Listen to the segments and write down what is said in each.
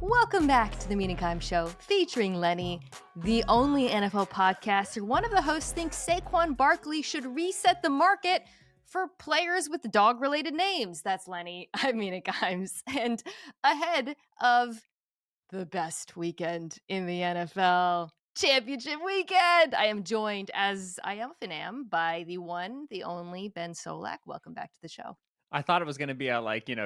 Welcome back to the Mina Kimes Show, featuring Lenny, the only NFL podcaster. One of the hosts thinks Saquon Barkley should reset the market for players with dog-related names. That's Lenny. I'm Mina Kimes. And ahead of the best weekend in the NFL, championship weekend, I am joined, as I often am, by the one, the only Ben Solak. Welcome back to the show. I thought it was going to be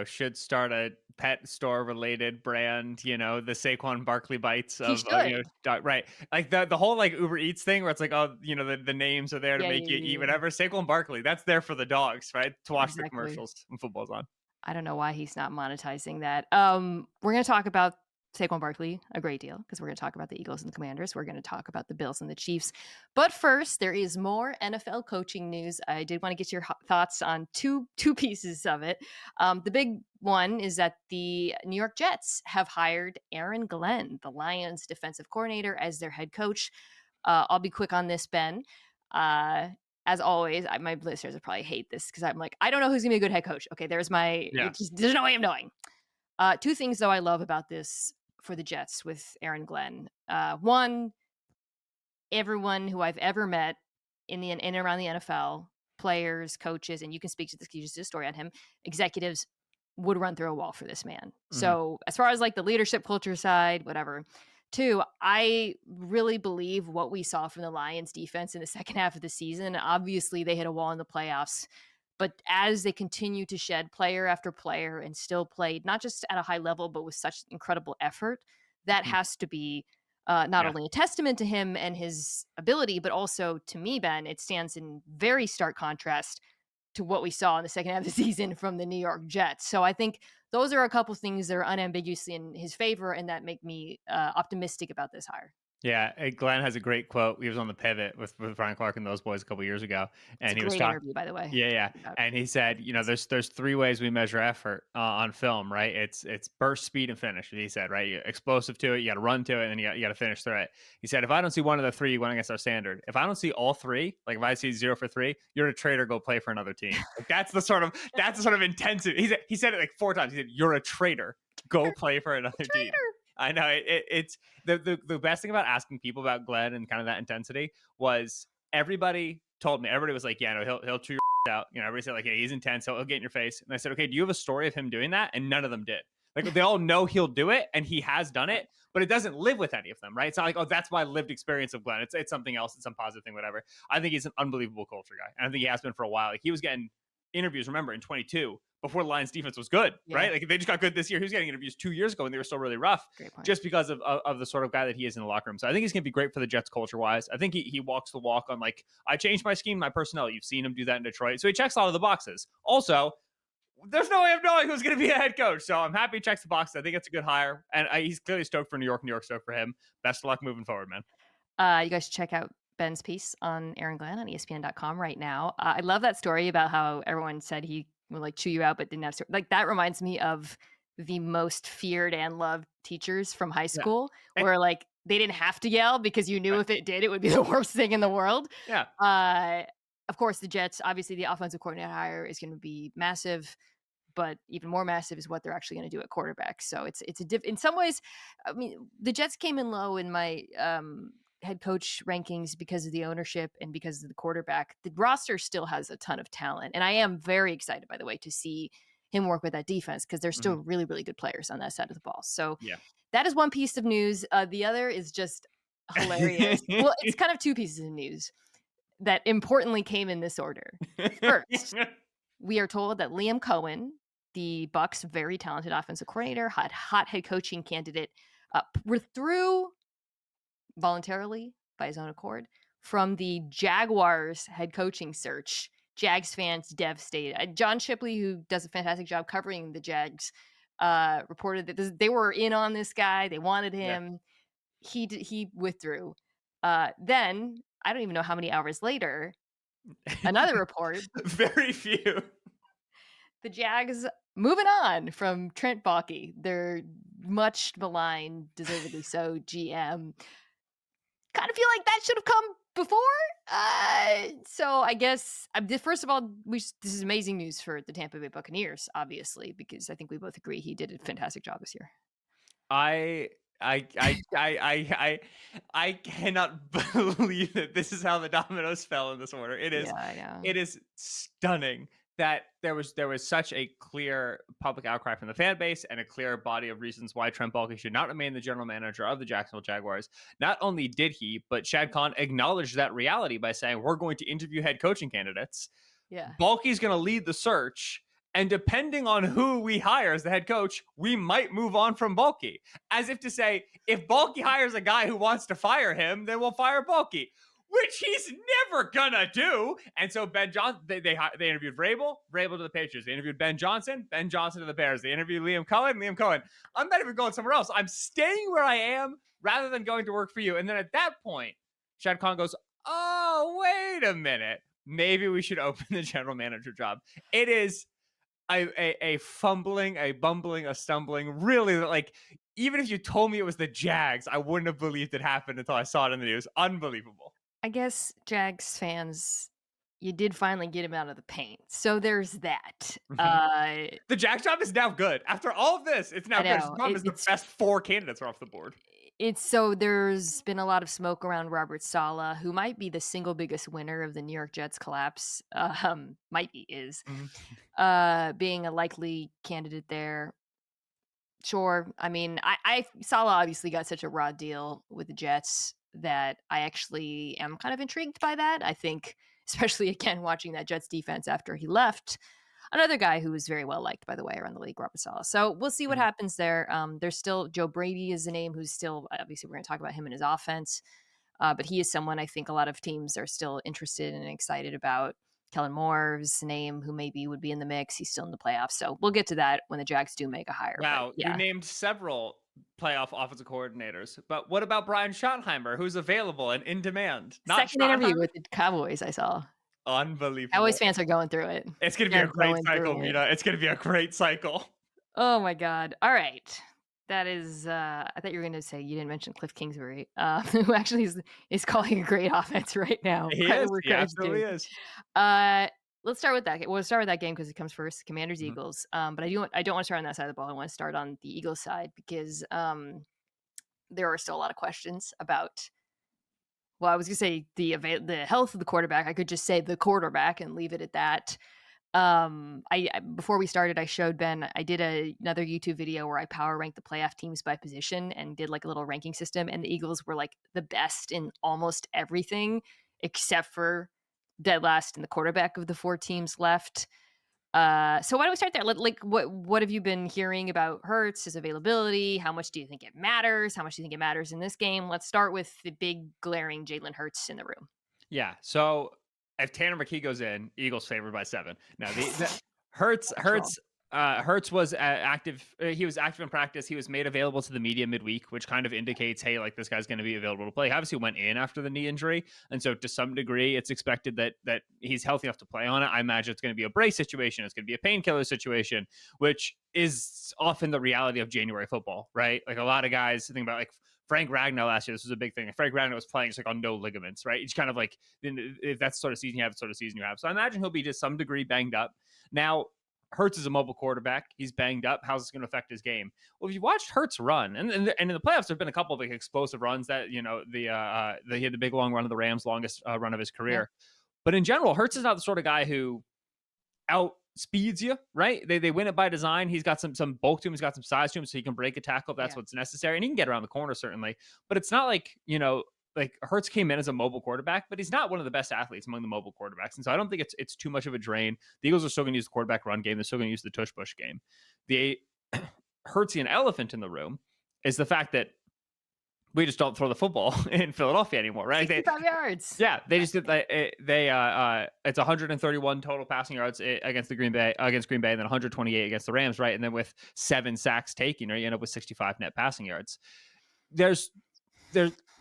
should start a pet store related brand, the Saquon Barkley bites He of, should. right. Like the whole like Uber Eats thing where it's like, oh, the names are there to make you eat whatever. Saquon Barkley, that's there for the dogs, right? To watch the commercials when football's on. I don't know why he's not monetizing that. We're going to talk about Saquon Barkley a great deal because we're going to talk about the Eagles and the Commanders. We're going to talk about the Bills and the Chiefs. But first, there is more NFL coaching news. I did want to get your thoughts on two pieces of it. The big one is that the New York Jets have hired Aaron Glenn, the Lions defensive coordinator, as their head coach. I'll be quick on this, Ben. As always, my listeners would probably hate this because I'm like, I don't know who's going to be a good head coach. Okay, there's no way of knowing. Two things, though, I love about this for the Jets with Aaron Glenn. One, everyone who I've ever met in and around the NFL, players, coaches, and you can speak to this, you just did a story on him, executives would run through a wall for this man. Mm-hmm. So as far as like the leadership culture side, whatever. Two, I really believe what we saw from the Lions defense in the second half of the season. Obviously, they hit a wall in the playoffs. But as they continue to shed player after player and still played, not just at a high level, but with such incredible effort, that has to be not only a testament to him and his ability, but also to me, Ben, it stands in very stark contrast to what we saw in the second half of the season from the New York Jets. So I think those are a couple things that are unambiguously in his favor and that make me optimistic about this hire. Yeah, Glenn has a great quote. He was on the Pivot with Brian Clark and those boys a couple years ago, and he was talking. Interview, by the way. Yeah, and he said, there's three ways we measure effort on film, right? It's burst, speed, and finish. He said, right, you're explosive to it, you got to run to it, and then you got to finish through it. He said, if I don't see one of the three, you went against our standard. If I don't see all three, like if I see 0 for 3, you're a traitor. Go play for another team. Like that's the sort of intensity. He said it like 4 times. He said, you're a traitor. Go play for another team. I know it's the best thing about asking people about Glenn and kind of that intensity was everybody was like, yeah, no, he'll chew your out. Everybody said like, yeah, he's intense. He'll get in your face. And I said, okay, do you have a story of him doing that? And none of them did. Like they all know he'll do it and he has done it, but it doesn't live with any of them, right? It's not like, oh, that's my lived experience of Glenn. It's something else. It's some positive thing, whatever. I think he's an unbelievable culture guy. And I think he has been for a while. Like he was getting interviews, remember, in 22 before the Lions defense was good, right? Like they just got good this year. He was getting interviews 2 years ago and they were still really rough just because of the sort of guy that he is in the locker room. So I think he's going to be great for the Jets culture wise. I think he walks the walk on like, I changed my scheme, my personnel. You've seen him do that in Detroit. So he checks a lot of the boxes. Also, there's no way of knowing who's going to be a head coach. So I'm happy he checks the boxes. I think it's a good hire. And he's clearly stoked for New York stoked for him. Best of luck moving forward, man. You guys check out Ben's piece on Aaron Glenn on ESPN.com right now. I love that story about how everyone said he would like chew you out, but didn't have like that reminds me of the most feared and loved teachers from high school, where like they didn't have to yell because you knew if it did, it would be the worst thing in the world. Yeah. Of course, the Jets, obviously, the offensive coordinator hire is going to be massive, but even more massive is what they're actually going to do at quarterback. So it's in some ways. I mean, the Jets came in low in my head coach rankings because of the ownership and because of the quarterback. The roster still has a ton of talent. And I am very excited, by the way, to see him work with that defense because there's still really, really good players on that side of the ball. So that is one piece of news. The other is just hilarious. Well, it's kind of two pieces of news that importantly came in this order. First, we are told that Liam Coen, the Bucs' very talented offensive coordinator, hot head coaching candidate, withdrew voluntarily by his own accord from the Jaguars head coaching search. Jags fans devastated. John Shipley, who does a fantastic job covering the Jags, reported that they were in on this guy. They wanted him. Yeah. He withdrew. Then I don't even know how many hours later, another report. Very few. The Jags moving on from Trent Baalke, their much maligned, deservedly so GM. Kind of feel like that should have come before. So I guess, first of all, this is amazing news for the Tampa Bay Buccaneers, obviously, because I think we both agree he did a fantastic job this year. I I cannot believe that this is how the dominoes fell in this order. Yeah, I know. It is stunning that there was such a clear public outcry from the fan base and a clear body of reasons why Trent Baalke should not remain the general manager of the Jacksonville Jaguars. Not only did he, but Shad Khan acknowledged that reality by saying, "We're going to interview head coaching candidates. Yeah. Baalke's going to lead the search. And depending on who we hire as the head coach, we might move on from Baalke." As if to say, if Baalke hires a guy who wants to fire him, then we'll fire Baalke, which he's never gonna do. And so Ben Johnson, they interviewed Vrabel to the Patriots. They interviewed Ben Johnson to the Bears. They interviewed Liam Cohen. I'm not even going somewhere else. I'm staying where I am rather than going to work for you. And then at that point, Shad Khan goes, "Oh, wait a minute. Maybe we should open the general manager job." It is a fumbling, a bumbling, a stumbling. Really, like, even if you told me it was the Jags, I wouldn't have believed it happened until I saw it in the news. Unbelievable. I guess Jags fans, you did finally get him out of the paint. So there's that. Mhm. The Jags job is now good. After all of this, it's now I good. The know. problem is the best four candidates are off the board. It's so there's been a lot of smoke around Robert Saleh, who might be the single biggest winner of the New York Jets collapse. Might be is Mhm. being a likely candidate there. Sure. I mean, I Saleh obviously got such a raw deal with the Jets that I actually am kind of intrigued by that. I think, especially again, watching that Jets defense after he left. Another guy who was very well liked, by the way, around the league, Robert Saleh. So we'll see what Mhm. happens there. There's still Joe Brady is a name who's still obviously we're going to talk about him in his offense, but he is someone I think a lot of teams are still interested and excited about. Kellen Moore's name, who maybe would be in the mix. He's still in the playoffs. So we'll get to that when the Jags do make a hire. But Wow, you yeah, named several playoff offensive coordinators, but what about Brian Schottenheimer, who's available and in demand? Not second interview Schottenheimer? with the Cowboys, I saw. Cowboys Unbelievable. fans are going through it. It's gonna be They're a great going cycle, through it. Mina. It's gonna be a great cycle. Oh my god. All right. That is I thought you were gonna say you didn't mention Cliff Kingsbury, who actually is calling a great offense right now. He Credit is. where He credit's due. absolutely is. Uh let's start with that. We'll start with that game because it comes first, Commanders Mhm. Eagles. But I don't want to start on that side of the ball. I want to start on the Eagles side because there are still a lot of questions about well, I was gonna say the health of the quarterback. I could just say the quarterback and leave it at that. I before we started, I showed Ben. I did another YouTube video where I power ranked the playoff teams by position and did like a little ranking system. And the Eagles were like the best in almost everything except for dead last in the quarterback of the four teams left. So why don't we start there? Like, what have you been hearing about Hurts, his availability? How much do you think it matters? How much do you think it matters in this game? Let's start with the big glaring Jalen Hurts in the room. Yeah. So if Tanner McKee goes in, Eagles favored by 7. Now the Hurts Natural. Hurts was active. He was active in practice. He was made available to the media midweek, which kind of indicates, hey, like this guy's going to be available to play. He obviously went in after the knee injury, and so to some degree, it's expected that he's healthy enough to play on it. I imagine it's going to be a brace situation. It's going to be a painkiller situation, which is often the reality of January football, right? Like a lot of guys think about like Frank Ragnow last year. This was a big thing. Frank Ragnow was playing just like on no ligaments, right? It's kind of like if that's the sort of season you have, sort of season you have. So I imagine he'll be to some degree banged up. Now, Hurts is a mobile quarterback. He's banged up. How's this going to affect his game? Well, if you watched Hurts run, and in the playoffs, there've been a couple of like explosive runs that he had the big long run of the Rams, longest run of his Yeah. career. But in general, Hurts is not the sort of guy who outspeeds you, right? They win it by design. He's got some bulk to him. He's got some size to him, so he can break a tackle if that's Yeah. what's necessary, and he can get around the corner certainly. But it's not like like Hurts came in as a mobile quarterback, but he's not one of the best athletes among the mobile quarterbacks, and so I don't think it's too much of a drain. The Eagles are still going to use the quarterback run game. They're still going to use the tush push game. The Hurtsian elephant in the room is the fact that we just don't throw the football in Philadelphia anymore, right? 65 yards. Yeah, they just did. It's 131 total passing yards against Green Bay, and then 128 against the Rams, right? And then with 7 sacks taken, right, you end up with 65 net passing yards. There's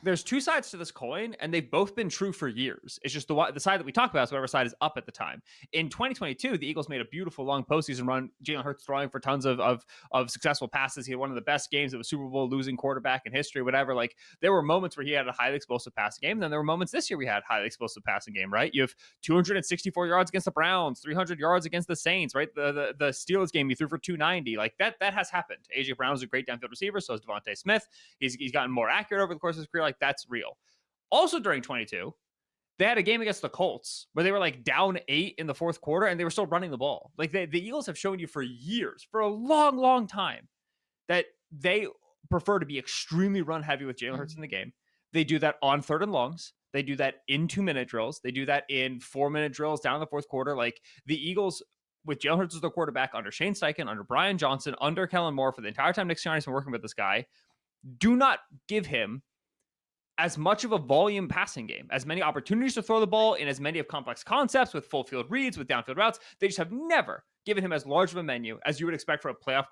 there's two sides to this coin, and they've both been true for years. It's just the side that we talk about is whatever side is up at the time. In 2022, the Eagles made a beautiful long postseason run. Jalen Hurts throwing for tons of successful passes. He had one of the best games of a Super Bowl losing quarterback in history, whatever. Like, there were moments where he had a highly explosive passing game. And then there were moments this year we had highly explosive passing game, right? You have 264 yards against the Browns, 300 yards against the Saints, right? The Steelers game, he threw for 290. Like, that has happened. AJ Brown is a great downfield receiver. So is Devontae Smith. He's gotten more accurate over the course of his career. Like, that's real. Also during 22, they had a game against the Colts where they were like down 8 in the fourth quarter and they were still running the ball. Like, the Eagles have shown you for years, for a long, long time, that they prefer to be extremely run heavy with Jalen Hurts in the game. They do that on 3rd and longs. They do that in 2-minute drills. They do that in 4-minute drills down in the fourth quarter. Like, the Eagles, with Jalen Hurts as their quarterback, under Shane Steichen, under Brian Johnson, under Kellen Moore, for the entire time Nick Sirianni's been working with this guy, do not give him as much of a volume passing game, as many opportunities to throw the ball in, as many of complex concepts with full field reads, with downfield routes. They just have never given him as large of a menu as you would expect for a playoff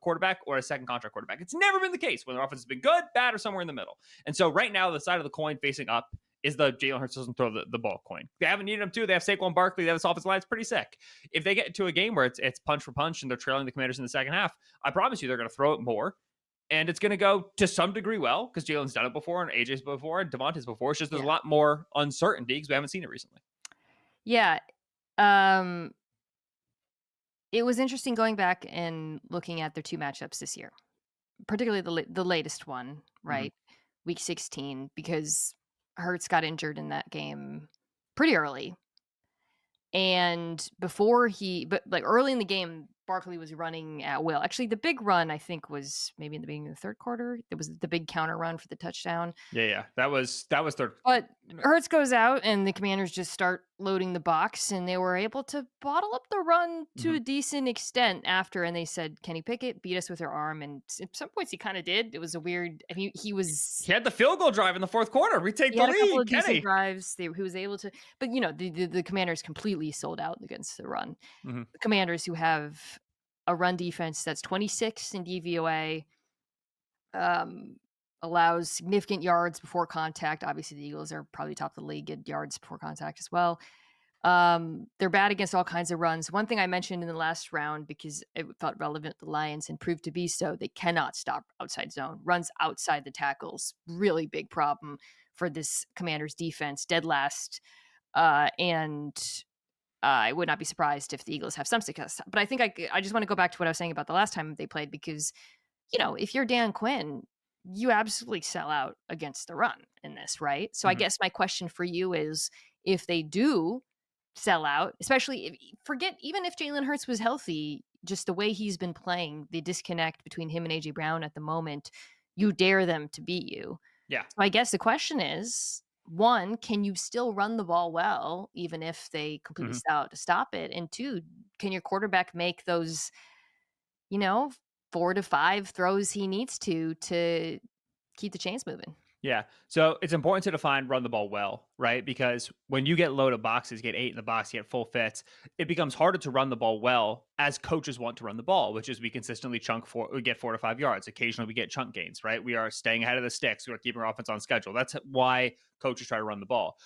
quarterback or a second contract quarterback. It's never been the case when their offense has been good, bad, or somewhere in the middle. And so right now, the side of the coin facing up is the Jalen Hurts doesn't throw the ball coin. They haven't needed him to. They have Saquon Barkley. They have this offensive line. It's pretty sick. If they get to a game where it's punch for punch and they're trailing the Commanders in the second half, I promise you they're going to throw it more. And it's going to go to some degree well, because Jalen's done it before, and AJ's before, and Devontae's before. It's just there's a lot more uncertainty because we haven't seen it recently. Yeah. It was interesting going back and looking at their two matchups this year, particularly the latest one, right? Week 16, because Hurts got injured in that game pretty early. And but like early in the game, Barkley was running at will. Actually, the big run, I think, was maybe in the beginning of the third quarter. It was the big counter run for the touchdown. Yeah. That was third. But Hurts goes out and the Commanders just start loading the box, and they were able to bottle up the run to a decent extent after. And they said, Kenny Pickett beat us with her arm. And at some points he kind of did. It was a weird, he had the field goal drive in the fourth quarter. We take the lead. A couple of decent drives. He was able to, but the Commanders completely sold out against the run. The Commanders, who have a run defense that's 26 in DVOA, allows significant yards before contact. Obviously, the Eagles are probably top of the league at yards before contact as well. They're bad against all kinds of runs. One thing I mentioned in the last round, because it felt relevant to the Lions and proved to be so, they cannot stop outside zone. Runs outside the tackles, really big problem for this Commanders defense, dead last. And I would not be surprised if the Eagles have some success. But I think I just want to go back to what I was saying about the last time they played, because, if you're Dan Quinn, you absolutely sell out against the run in this, right? So I guess my question for you is, if they do sell out, especially even if Jalen Hurts was healthy, just the way he's been playing, the disconnect between him and AJ Brown at the moment, you dare them to beat you. Yeah. So I guess the question is, one, can you still run the ball well, even if they completely sell out to stop it? And two, can your quarterback make those, 4 to 5 throws he needs to keep the chains moving? Yeah. So it's important to define run the ball well, right? Because when you get loaded boxes, get 8 in the box, you get full fits, it becomes harder to run the ball well as coaches want to run the ball, which is we consistently we get 4 to 5 yards. Occasionally we get chunk gains, right? We are staying ahead of the sticks. We are keeping our offense on schedule. That's why coaches try to run the ball.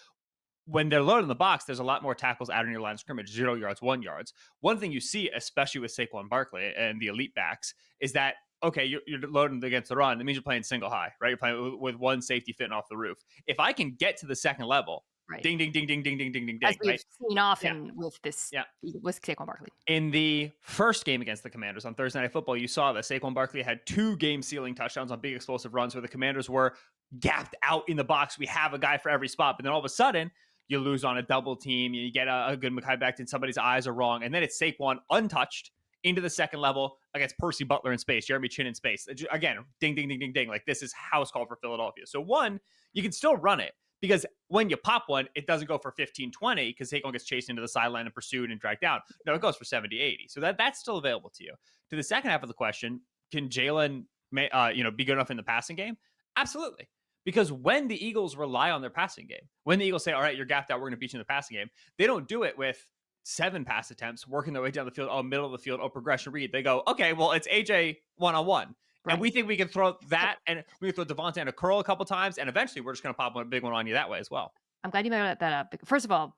When they're loaded in the box, there's a lot more tackles out on your line of scrimmage, 0 yards, 1 yards. One thing you see, especially with Saquon Barkley and the elite backs, is that, okay, you're loading against the run. That means you're playing single high, right? You're playing with one safety fitting off the roof. If I can get to the second level, right, ding, ding, ding, ding, ding, ding, ding, ding, as we've right? seen often with Saquon Barkley. In the first game against the Commanders on Thursday Night Football, you saw that Saquon Barkley had 2 game-sealing touchdowns on big explosive runs where the Commanders were gapped out in the box. We have a guy for every spot, but then all of a sudden, you lose on a double team. You get a good Mekhi Becton. Somebody's eyes are wrong. And then it's Saquon untouched into the second level against Percy Butler in space, Jeremy Chin in space. Again, ding, ding, ding, ding, ding. Like, this is house call for Philadelphia. So one, you can still run it, because when you pop one, it doesn't go for 15, 20 because Saquon gets chased into the sideline and pursued and dragged down. No, it goes for 70, 80. So that's still available to you. To the second half of the question, can Jalen be good enough in the passing game? Absolutely. Because when the Eagles rely on their passing game, when the Eagles say, all right, you're gapped out, we're going to beat you in the passing game, they don't do it with 7 pass attempts, working their way down the field, middle of the field, progression read. They go, okay, well, it's AJ one-on-one. And we Right. think we can throw So that, and we can throw Devontae in a curl a couple times, and eventually we're just going to pop a big one on you that way as well. I'm glad you brought that up. First of all,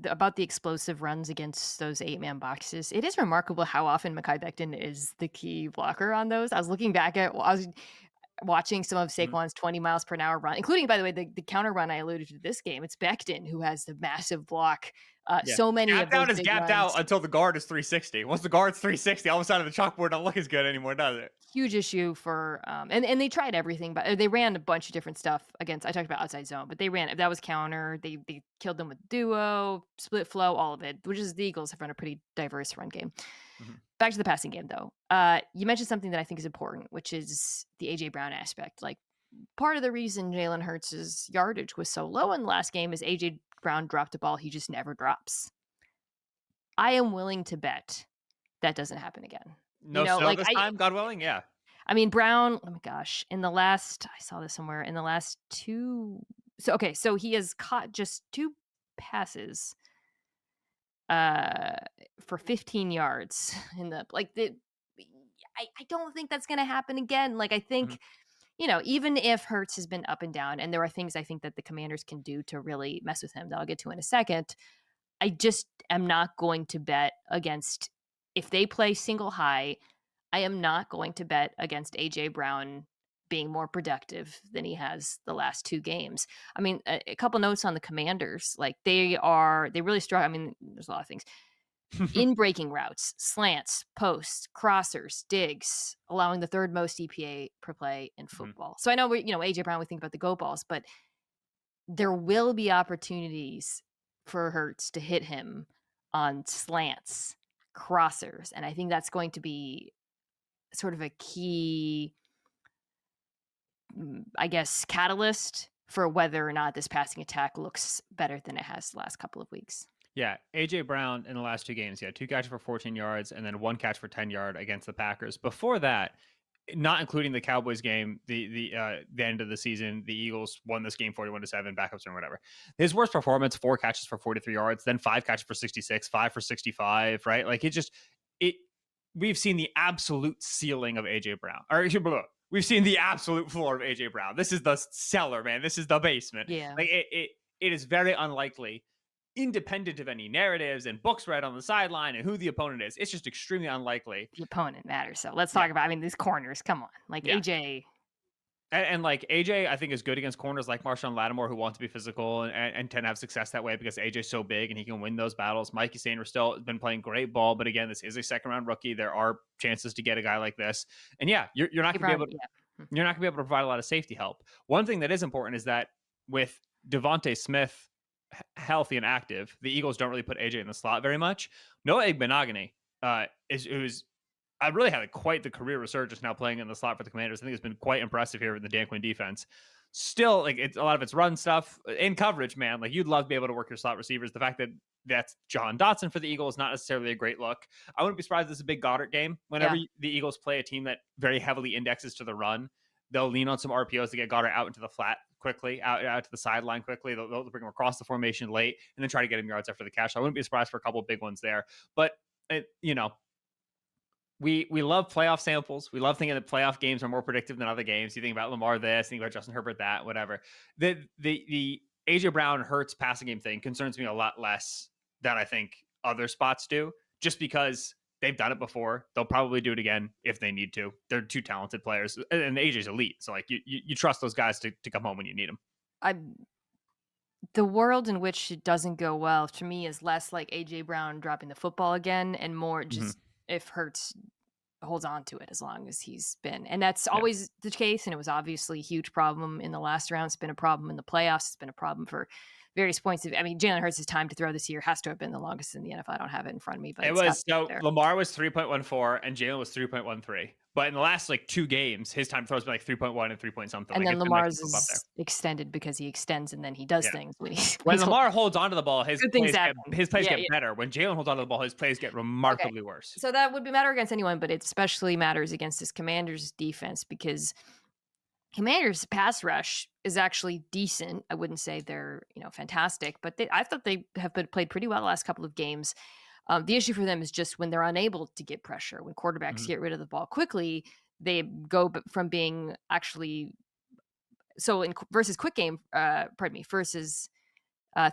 about the explosive runs against those 8-man boxes, it is remarkable how often Mekhi Becton is the key blocker on those. I was looking back at, I was watching some of Mhm. Saquon's 20 miles per hour run, including, by the way, the counter run I alluded to this game. It's Becton who has the massive block. Yeah. So many of Gapped those out is big gapped out runs. until the guard is 360. Once the guard's 360, all of a sudden the chalkboard don't look as good anymore, does it? Huge issue for and they tried everything, but they ran a bunch of different stuff against. I talked about outside zone, but they ran if that was counter. They killed them with duo, split flow, all of it, which is the Eagles have run a pretty diverse run game. Mhm. Back to the passing game though. You mentioned something that I think is important, which is the AJ Brown aspect. Like part of the reason Jalen Hurts' yardage was so low in the last game is AJ Brown dropped a ball he just never drops. I am willing to bet that doesn't happen again. No snow Like this time, God willing. Yeah. I mean, Brown, oh my gosh, in the last I saw this somewhere, in the last 2 so he has caught just 2 passes, uh, for 15 yards in the like, the I don't think that's gonna happen again. Like, I Mhm. think, even if Hurts has been up and down, and there are things I think that the Commanders can do to really mess with him that I'll get to in a second, I just am not going to bet against if they play single high, I am not going to bet against AJ Brown being more productive than he has the last 2 games. I mean, a couple notes on the Commanders, like they really struggle. I mean, there's a lot of things. In breaking routes, slants, posts, crossers, digs, allowing the third most EPA per play in Mhm. football. So I know AJ Brown, we think about the go balls, but there will be opportunities for Hurts to hit him on slants, crossers, and I think that's going to be sort of a key, I guess, catalyst for whether or not this passing attack looks better than it has the last couple of weeks. Yeah, AJ Brown in the last 2 games, he had 2 catches for 14 yards and then 1 catch for 10 yard against the Packers. Before that, not including the Cowboys game, the end of the season, the Eagles won this game 41-7, backups or whatever. His worst performance, 4 catches for 43 yards, then 5 catches for 66, 5 for 65, right? Like it we've seen the absolute ceiling of AJ Brown. Or we've seen the absolute floor of AJ Brown. This is the cellar, man. This is the basement. Yeah. Like it is very unlikely, independent of any narratives and books read on the sideline and who the opponent is. It's just extremely unlikely. The opponent matters. So let's Yeah. talk about, I mean, these corners. Come on. Like Yeah. AJ. And like AJ, I think is good against corners like Marshawn Lattimore who want to be physical and tend to have success that way because AJ's so big and he can win those battles. Mikey Sainer still been playing great ball, but again, this is a second round rookie. There are chances to get a guy like this, and yeah, you're not AJ gonna be Brown, able yeah. you're not gonna be able to provide a lot of safety help. One thing that is important is that with Devontae Smith healthy and active, the Eagles don't really put AJ in the slot very much. Noah Igbenogany is who's I really had quite the career resurgence now playing in the slot for the Commanders. I think it's been quite impressive here in the Dan Quinn defense. Still, like it's a lot of it's run stuff in coverage, man. Like you'd love to be able to work your slot receivers. The fact that that's John Dotson for the Eagles not necessarily a great look. I wouldn't be surprised if this is a big Goddard game. Whenever Yeah. the Eagles play a team that very heavily indexes to the run, they'll lean on some RPOs to get Goddard out into the flat quickly, out to the sideline quickly. They'll bring him across the formation late and then try to get him yards after the catch. So I wouldn't be surprised for a couple of big ones there. But we love playoff samples. We love thinking that playoff games are more predictive than other games. You think about Lamar this, think about Justin Herbert that, whatever. The AJ Brown Hurts passing game thing concerns me a lot less than I think other spots do, just because they've done it before. They'll probably do it again if they need to. They're two talented players, and AJ's elite. So like you trust those guys to come home when you need them. I The world in which it doesn't go well to me is less like AJ Brown dropping the football again and more Mhm. just if Hurts holds on to it as long as he's been. And that's Yeah. always the case. And it was obviously a huge problem in the last round. It's been a problem in the playoffs. It's been a problem for various points of, I mean, Jalen Hurts' time to throw this year has to have been the longest in the NFL. I don't have it in front of me, but It it's got was to be up so there. Lamar was 3.14 and Jalen was 3.13. But in the last like 2 games, his time throws been like 3.1 and 3 point something. And Like then it's been like Lamar's a up there. is extended because he extends and then he does Yeah. things when When he's Lamar holds onto the ball, good things happen. his plays Yeah, get better. When Jalen holds onto the ball, his plays get okay. remarkably worse. So that would be matter against anyone, but it especially matters against this Commanders defense because Commanders pass rush is actually decent. I wouldn't say they're, fantastic, but I thought they have played pretty well the last couple of games. The issue for them is just when they're unable to get pressure, when quarterbacks Mhm. get rid of the ball quickly, they go from being actually so in versus quick game, pardon me, versus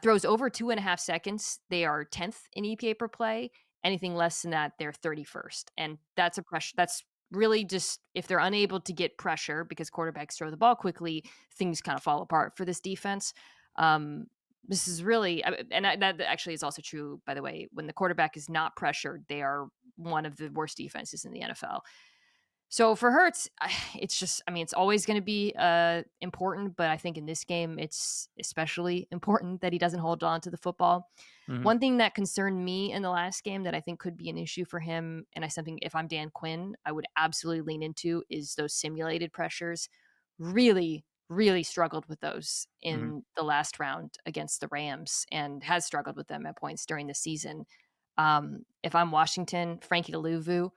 throws over 2.5 seconds, they are 10th in EPA per play. Anything less than that, they're 31st. And that's a pressure. That's really just if they're unable to get pressure because quarterbacks throw the ball quickly, things kind of fall apart for this defense. Um, this is really, that actually is also true, by the way. When the quarterback is not pressured, they are one of the worst defenses in the NFL. So for Hurts, it's just, I mean, it's always going to be important, but I think in this game, it's especially important that he doesn't hold on to the football. Mhm. One thing that concerned me in the last game that I think could be an issue for him, and I something if I'm Dan Quinn, I would absolutely lean into is those simulated pressures. Really, really struggled with those Mhm. in the last round against the Rams, and has struggled with them at points during the season. If I'm Washington, Frankie Deluvu,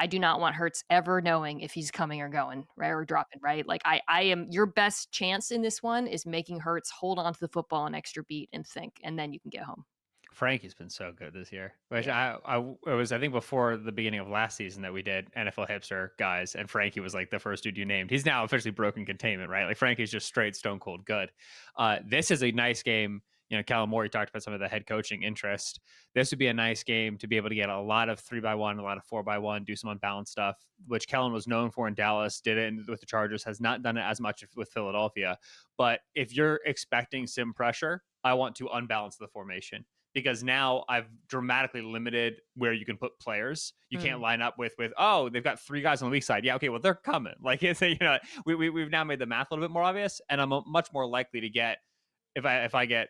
I do not want Hurts ever knowing if he's coming or going, right, or dropping, right? Like I am your best chance in this one is making Hurts hold on to the football an extra beat and think, and then you can get home. Frankie's been so good this year. Which Yeah. it was I think before the beginning of last season that we did NFL hipster guys, and Frankie was like the first dude you named. He's now officially broken containment, right? Like Frankie's just straight stone cold good. This is a nice game. You know, Callum Moore talked about some of the head coaching interest. This would be a nice game to be able to get a lot of 3x1, a lot of 4x1, do some unbalanced stuff, which Kellen was known for in Dallas, did it with the Chargers, has not done it as much with Philadelphia. But if you're expecting sim pressure, I want to unbalance the formation because now I've dramatically limited where you can put players. You can't Mm. line up with oh, they've got three guys on the weak side. Yeah, okay, well they're coming. Like it's we've now made the math a little bit more obvious, and I'm much more likely to get if I get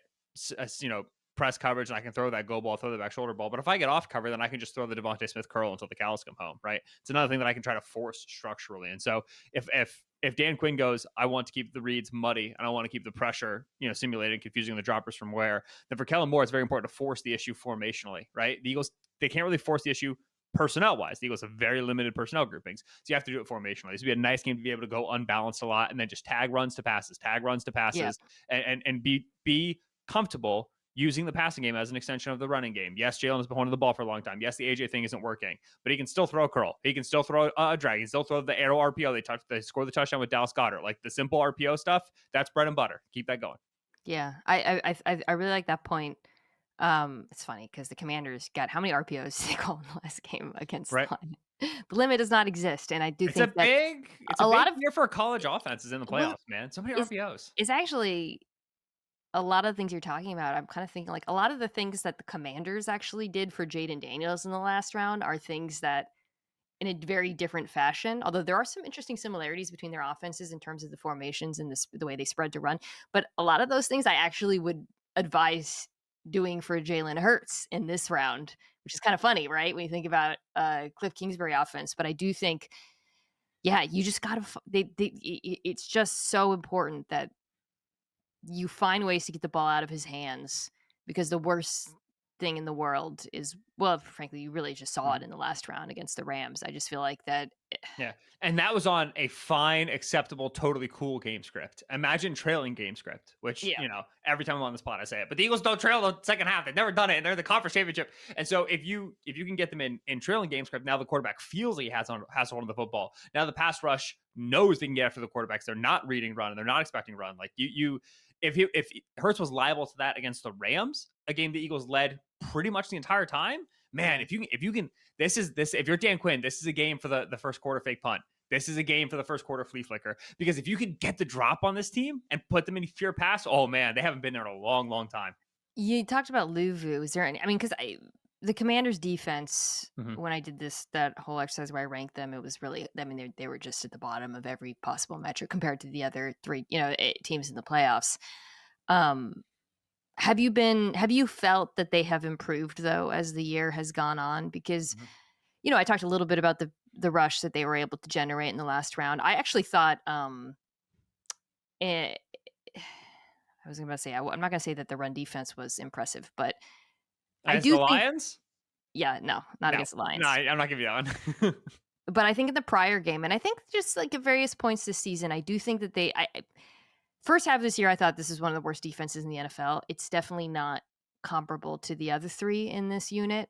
press coverage and I can throw that go ball, throw the back shoulder ball. But if I get off cover, then I can just throw the Devontae Smith curl until the cows come home. Right? It's another thing that I can try to force structurally. And so if Dan Quinn goes, I want to keep the reads muddy and I want to keep the pressure, simulated, confusing the droppers from where, then for Kellen Moore, it's very important to force the issue formationally, right? The Eagles, they can't really force the issue personnel wise. The Eagles have very limited personnel groupings. So you have to do it formationally. This would be a nice game to be able to go unbalanced a lot and then just tag runs to passes, Yeah. and be comfortable using the passing game as an extension of the running game. Yes, Jalen has been holding the ball for a long time. Yes, the AJ thing isn't working, but he can still throw a curl. He can still throw a drag. He can still throw the arrow RPO. They scored the touchdown with Dallas Goedert. Like the simple RPO stuff, that's bread and butter. Keep that going. Yeah. I really like that point. It's funny because the Commanders got how many RPOs did they call in the last game against Right. the line? The limit does not exist, and I do It's a think that big a lot of year for college offenses in the well, playoffs, man. So many is RPOs. is actually a lot of the things you're talking about, I'm kind of thinking like a lot of the things that the Commanders actually did for Jaden Daniels in the last round are things that in a very different fashion, although there are some interesting similarities between their offenses in terms of the formations and the way they spread to run. But a lot of those things I actually would advise doing for Jalen Hurts in this round, which is kind of funny, right? When you think about Cliff Kingsbury offense. But I do think, yeah, you just got to, it's just so important that you find ways to get the ball out of his hands because the worst thing in the world is well, frankly, you really just saw it Mhm. in the last round against the Rams. I just feel like that Yeah. And that was on a fine, acceptable, totally cool game script. Imagine trailing game script, which, yeah. every time I'm on the spot, I say it. But the Eagles don't trail the second half. They've never done it. And they're in the conference championship. And so if you can get them in trailing game script, now the quarterback feels like he has a hold of the football. Now the pass rush knows they can get after the quarterbacks. They're not reading run and they're not expecting run. Like if Hurts was liable to that against the Rams, a game the Eagles led pretty much the entire time, man, Yeah. if you can this if you're Dan Quinn, this is a game for the first quarter fake punt. This is a game for the first quarter flea flicker because if you can get the drop on this team and put them in pure pass, oh man, they haven't been there in a long, long time. You talked about Luvu. Is there any I mean, because the Commanders defense, Mhm. when I did that whole exercise where I ranked them, it was really I mean, they were just at the bottom of every possible metric compared to the other three, teams in the playoffs. Um, have you felt that they have improved though as the year has gone on? Because Mhm. I talked a little bit about the rush that they were able to generate in the last round. I actually thought, eh, I was going to say, I'm not going to say that the run defense was impressive, but I As do the think, Lions? yeah, no, not No. against the No, Lions. I'm not giving you that one. But I think in the prior game, and I think just like at various points this season, I do think that first half of this year, I thought this is one of the worst defenses in the NFL. It's definitely not comparable to the other three in this unit.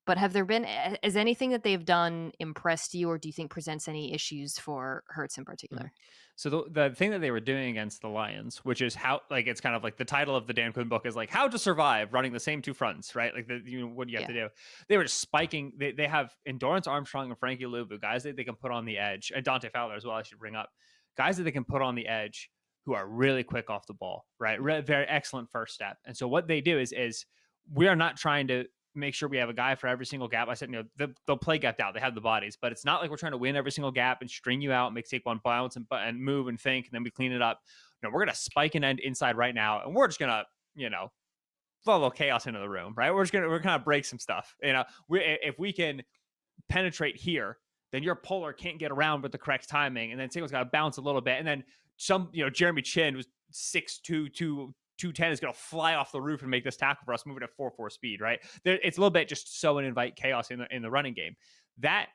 But have there been has anything that they've done impressed you, or do you think presents any issues for Hurts in Mhm. particular? So the thing that they were doing against the Lions, which is how like it's kind of like the title of the Dan Quinn book is like how to survive running the same two fronts, right? Like what do you have to Yeah. do? They were just spiking. They have Endurance Armstrong and Frankie Luvu, guys that they can put on the edge, and Dante Fowler as well. I should bring up guys that they can put on the edge who are really quick off the ball, right? Very excellent first step. And so what they do is we are not trying to make sure we have a guy for every single gap. I said, they'll play gapped out. They have the bodies, but it's not like we're trying to win every single gap and string you out, make Saquon bounce and move and think, and then we clean it up. No, we're gonna spike and end inside right now, and we're just gonna, throw a little chaos into the room, right? We're gonna break some stuff. If we can penetrate here, then your puller can't get around with the correct timing, and then Saquon's got to bounce a little bit, and then Jeremy Chin was 6'2", 210 is going to fly off the roof and make this tackle for us, moving at 4.4 speed, right? It's a little bit just so and invite chaos in the running game. That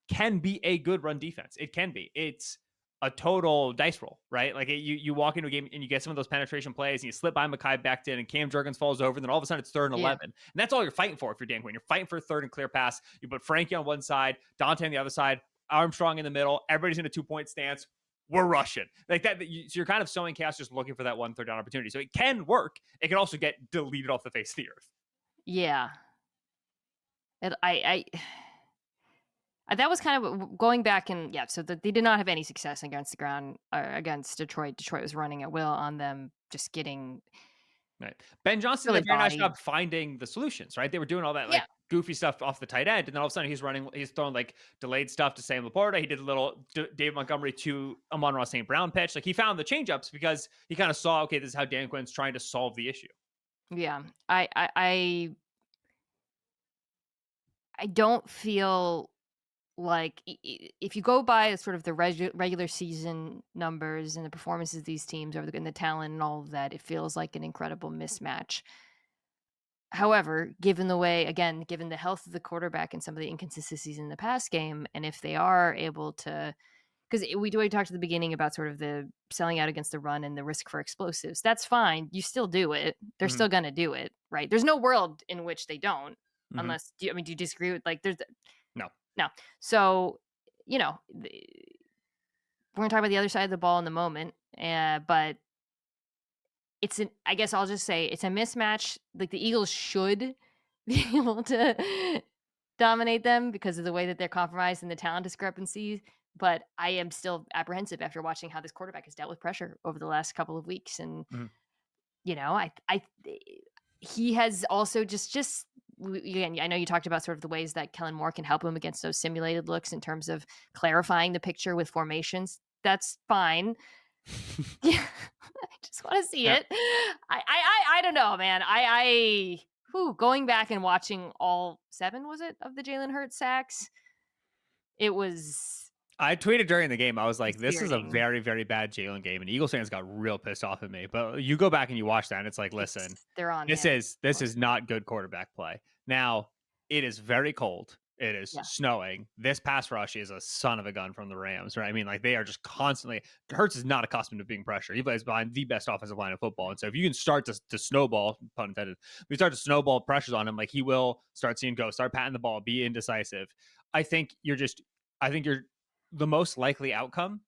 can be a good run defense. It can be. It's a total dice roll, right? Like you walk into a game and you get some of those penetration plays and you slip by Mekhi Becton and Cam Jurgens falls over, and then all of a sudden it's 3rd and Yeah. 11. And that's all you're fighting for if you're Dan Quinn. You're fighting for a 3rd and clear pass. You put Frankie on one side, Dante on the other side, Armstrong in the middle. Everybody's in a 2-point stance. We're rushing like that. So you're kind of sowing chaos, just looking for that 1 third down opportunity. So it can work. It can also get deleted off the face of the earth. Yeah. That was kind of going back and yeah. So they did not have any success against the ground against Detroit. Detroit was running at will on them, just getting Right. Ben Johnson really did a very nice bodied. job finding the solutions, right? They were doing all that like Yeah. goofy stuff off the tight end, and then all of a sudden he's throwing like delayed stuff to Sam Laporta. He did a little David Montgomery to Amon-Ra St. Brown pitch. Like he found the changeups because he kind of saw, okay, this is how Dan Quinn's trying to solve the issue. Yeah. I don't feel like if you go by sort of the regular season numbers and the performances of these teams and the talent and all of that, it feels like an incredible mismatch. However, given the health of the quarterback and some of the inconsistencies in the pass game, and if they are able to, because we talked at the beginning about sort of the selling out against the run and the risk for explosives. That's fine. You still do it. They're Mm-hmm. still going to do it, right? There's no world in which they don't, Mm-hmm. unless do you disagree with like there's No. no. So we're going to talk about the other side of the ball in the moment, but I guess I'll just say it's a mismatch. Like the Eagles should be able to dominate them because of the way that they're compromised and the talent discrepancies. But I am still apprehensive after watching how this quarterback has dealt with pressure over the last couple of weeks. And, Mm-hmm. he has also again, I know you talked about sort of the ways that Kellen Moore can help him against those simulated looks in terms of clarifying the picture with formations. That's fine. Yeah, I just want to see Yeah. it. I don't know, man. Going back and watching all 7, was it, of the Jalen Hurts sacks? It was I tweeted during the game, I was like, this is a infuriating. very, very bad Jalen game. And Eagles fans got real pissed off at me. But you go back and you watch that, and it's like, listen, They're on this him. is not good quarterback play. Now, it is very cold. It is Yeah. snowing. This pass rush is a son of a gun from the Rams, right? I mean, like they are just constantly. Hurts is not accustomed to being pressure. He plays behind the best offensive line of football, and so if you can start to snowball, pun intended, if you start to snowball pressures on him, like he will start seeing go, start patting the ball, be indecisive. I think you're the most likely outcome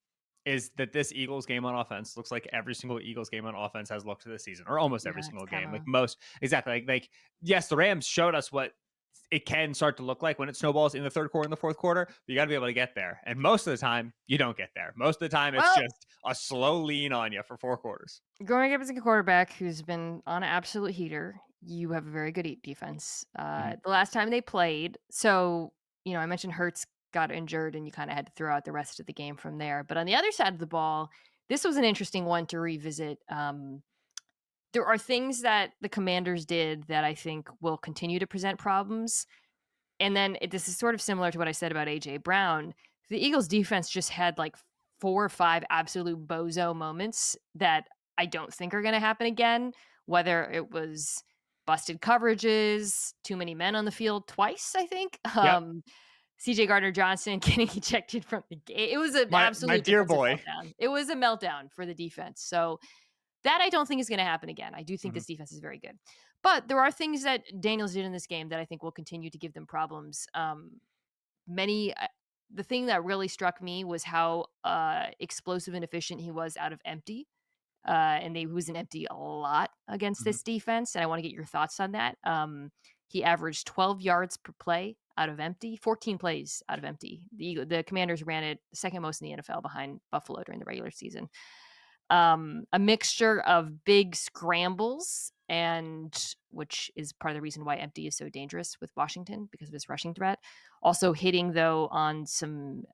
is that this Eagles game on offense looks like every single Eagles game on offense has looked this season, or almost every Yeah, it's single game. kinda Like most, exactly. Like yes, the Rams showed us what it can start to look like when it snowballs in the 3rd quarter and the 4th quarter. But you got to be able to get there, and most of the time you don't get there. Most of the time it's well, just a slow lean on you for 4 quarters. going up against a quarterback who's been on an absolute heater, you have a very good defense. Mm-hmm. The last time they played, so I mentioned Hurts got injured, and you kind of had to throw out the rest of the game from there. But on the other side of the ball, this was an interesting one to revisit. There are things that the Commanders did that I think will continue to present problems. And then this is sort of similar to what I said about A.J. Brown. The Eagles defense just had like 4 or 5 absolute bozo moments that I don't think are going to happen again, whether it was busted coverages, too many men on the field twice, I think. Yep. CJ Gardner-Johnson getting ejected from the game. It was an My absolute dear defensive boy. meltdown. It was a meltdown for the defense. So that I don't think is going to happen again. I do think Mm-hmm. this defense is very good. But there are things that Daniels did in this game that I think will continue to give them problems. Many The thing that really struck me was how explosive and efficient he was out of empty. He was an empty a lot against Mhm. this defense, and I want to get your thoughts on that. He averaged 12 yards per play out of empty, 14 plays out of empty. The Commanders ran it second most in the NFL behind Buffalo during the regular season. A mixture of big scrambles, and which is part of the reason why empty is so dangerous with Washington because of his rushing threat. Also hitting though on some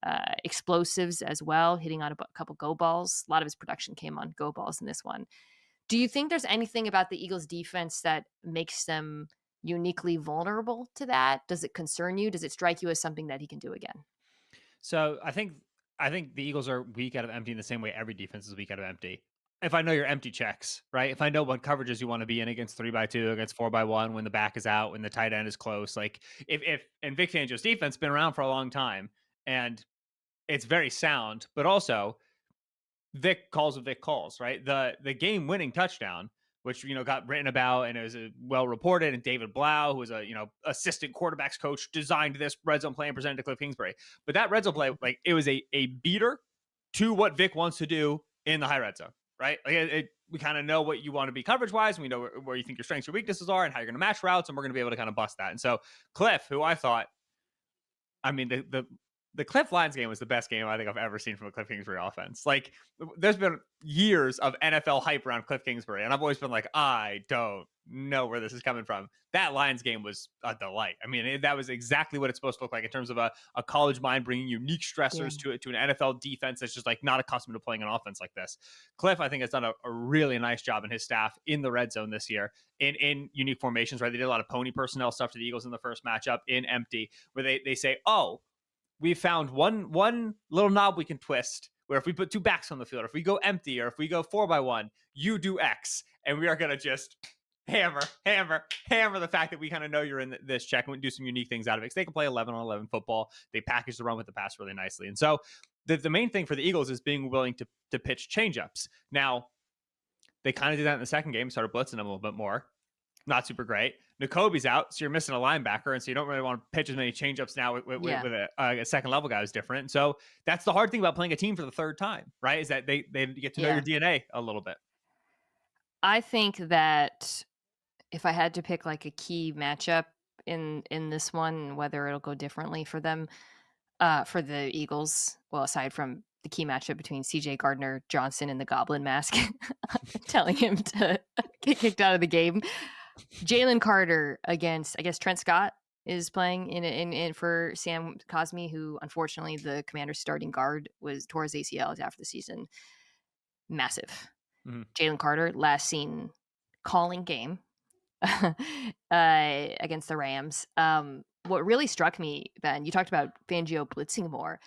explosives as well, hitting on a couple go balls. A lot of his production came on go balls in this one. Do you think there's anything about the Eagles defense that makes them uniquely vulnerable to that? Does it concern you? Does it strike you as something that he can do again? So I think the Eagles are weak out of empty in the same way every defense is weak out of empty. If I know your empty checks, right? If I know what coverages you want to be in against 3-by-2, against 4-by-1, when the back is out, when the tight end is close, like if and Vic Fangio's defense been around for a long time and it's very sound, but also Vic calls what Vic calls, right? The game winning touchdown, which got written about and it was well reported, and David Blau, who was a assistant quarterbacks coach, designed this red zone play and presented to Cliff Kingsbury. But that red zone play, like it was a beater to what Vic wants to do in the high red zone, right? Like we kind of know what you want to be coverage wise, and we know where you think your strengths, your weaknesses are, and how you're going to match routes, and we're going to be able to kind of bust that. And so Cliff, who I thought, I mean, the Cliff Lions game was the best game I think I've ever seen from a Cliff Kingsbury offense. Like, there's been years of NFL hype around Cliff Kingsbury, and I've always been like, I don't know where this is coming from. That Lions game was a delight. I mean, that was exactly what it's supposed to look like in terms of a college mind bringing unique Yeah. stressors to an NFL defense that's just like not accustomed to playing an offense like this. Cliff, I think, has done a really nice job in his staff in the red zone this year in unique formations, right? They did a lot of pony personnel stuff to the Eagles in the first matchup in empty, where they say, oh, we found one little knob we can twist where if we put two backs on the field, if we go empty or if we go 4-by-1, you do X. And we are going to just hammer the fact that we kind of know you're in this check and we do some unique things out of it. Because they can play 11 on 11 football. They package the run with the pass really nicely. And so the main thing for the Eagles is being willing to pitch changeups. Now, they kind of did that in the second game, started blitzing them a little bit more. Not super great. Nakobe's out, so you're missing a linebacker, and so you don't really want to pitch as many changeups now with Yeah. a second level guy who's different. So that's the hard thing about playing a team for the third time, right? Is that they get to know your DNA a little bit. I think that if I had to pick like a key matchup in this one, whether it'll go differently for them, for the Eagles, well, aside from the key matchup between CJ Gardner Johnson and the Goblin Mask, telling him to get kicked out of the game, Jalen Carter against, I guess, Trent Scott is playing in for Sam Cosmi, who unfortunately the Commander's starting guard tore his ACL after the season. Massive. Mm-hmm. Jalen Carter last seen calling game against the Rams. What really struck me, Ben, you talked about Fangio blitzing more.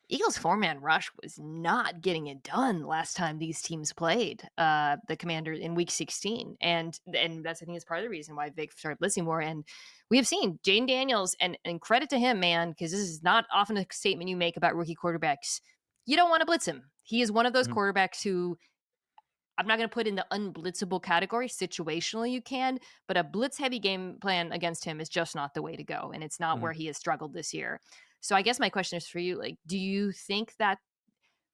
Eagles 4-man rush was not getting it done last time these teams played the Commanders in Week 16, and that's, I think, is part of the reason why Vic started blitzing more. And we have seen Jaden Daniels, and credit to him, man, because this is not often a statement you make about rookie quarterbacks. You don't want to blitz him. He is one of those quarterbacks who, I'm not going to put in the unblitzable category. Situationally, you can, but a blitz-heavy game plan against him is just not the way to go, and it's not where he has struggled this year. So I guess my question is for you, like, do you think that,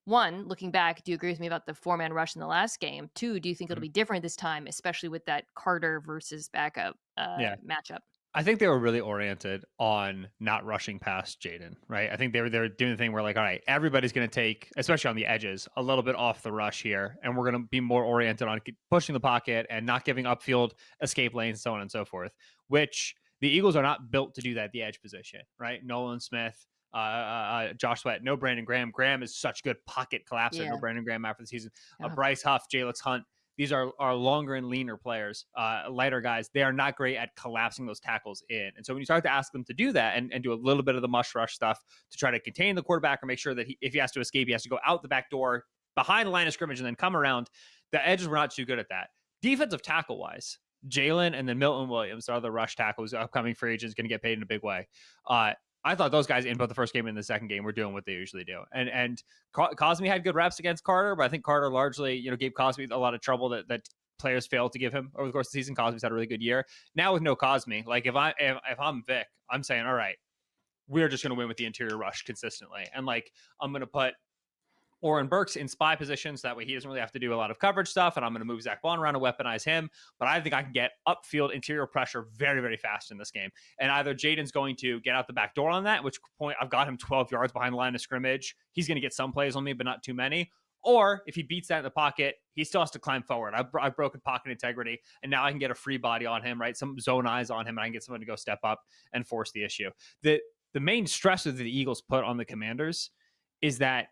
one, looking back, do you agree with me about the 4-man rush in the last game? Two, do you think it'll be different this time, especially with that Carter versus backup matchup? I think they were really oriented on not rushing past Jaden, right? I think they were doing the thing where, like, all right, everybody's going to take, especially on the edges, a little bit off the rush here, and we're going to be more oriented on pushing the pocket and not giving upfield escape lanes, so on and so forth, which the Eagles are not built to do that at the edge position, right? Nolan Smith, Josh Sweat, no Brandon Graham. Graham is such good pocket collapser. Yeah. No Brandon Graham after the season. Yeah. Bryce Huff, Jalix Hunt. These are longer and leaner players, lighter guys. They are not great at collapsing those tackles in. And so when you start to ask them to do that and do a little bit of the mush rush stuff to try to contain the quarterback or make sure that if he has to escape, he has to go out the back door behind the line of scrimmage and then come around, the edges were not too good at that. Defensive tackle wise, Jalen and then Milton Williams, are the rush tackles, upcoming free agents, going to get paid in a big way. I thought those guys in both the first game and the second game were doing what they usually do. And Cosmi had good reps against Carter, but I think Carter largely, gave Cosmi a lot of trouble that players failed to give him over the course of the season. Cosby's had a really good year. Now with no Cosby, like if I'm Vic, I'm saying, all right, we're just going to win with the interior rush consistently, and like I'm going to put Oren Burks in spy positions. That way he doesn't really have to do a lot of coverage stuff. And I'm going to move Zach Bond around to weaponize him. But I think I can get upfield interior pressure very, very fast in this game. And either Jaden's going to get out the back door on that, at which point I've got him 12 yards behind the line of scrimmage. He's going to get some plays on me, but not too many. Or if he beats that in the pocket, he still has to climb forward. I've broken pocket integrity, and now I can get a free body on him, right? Some zone eyes on him, and I can get someone to go step up and force the issue. The main stress that the Eagles put on the Commanders is that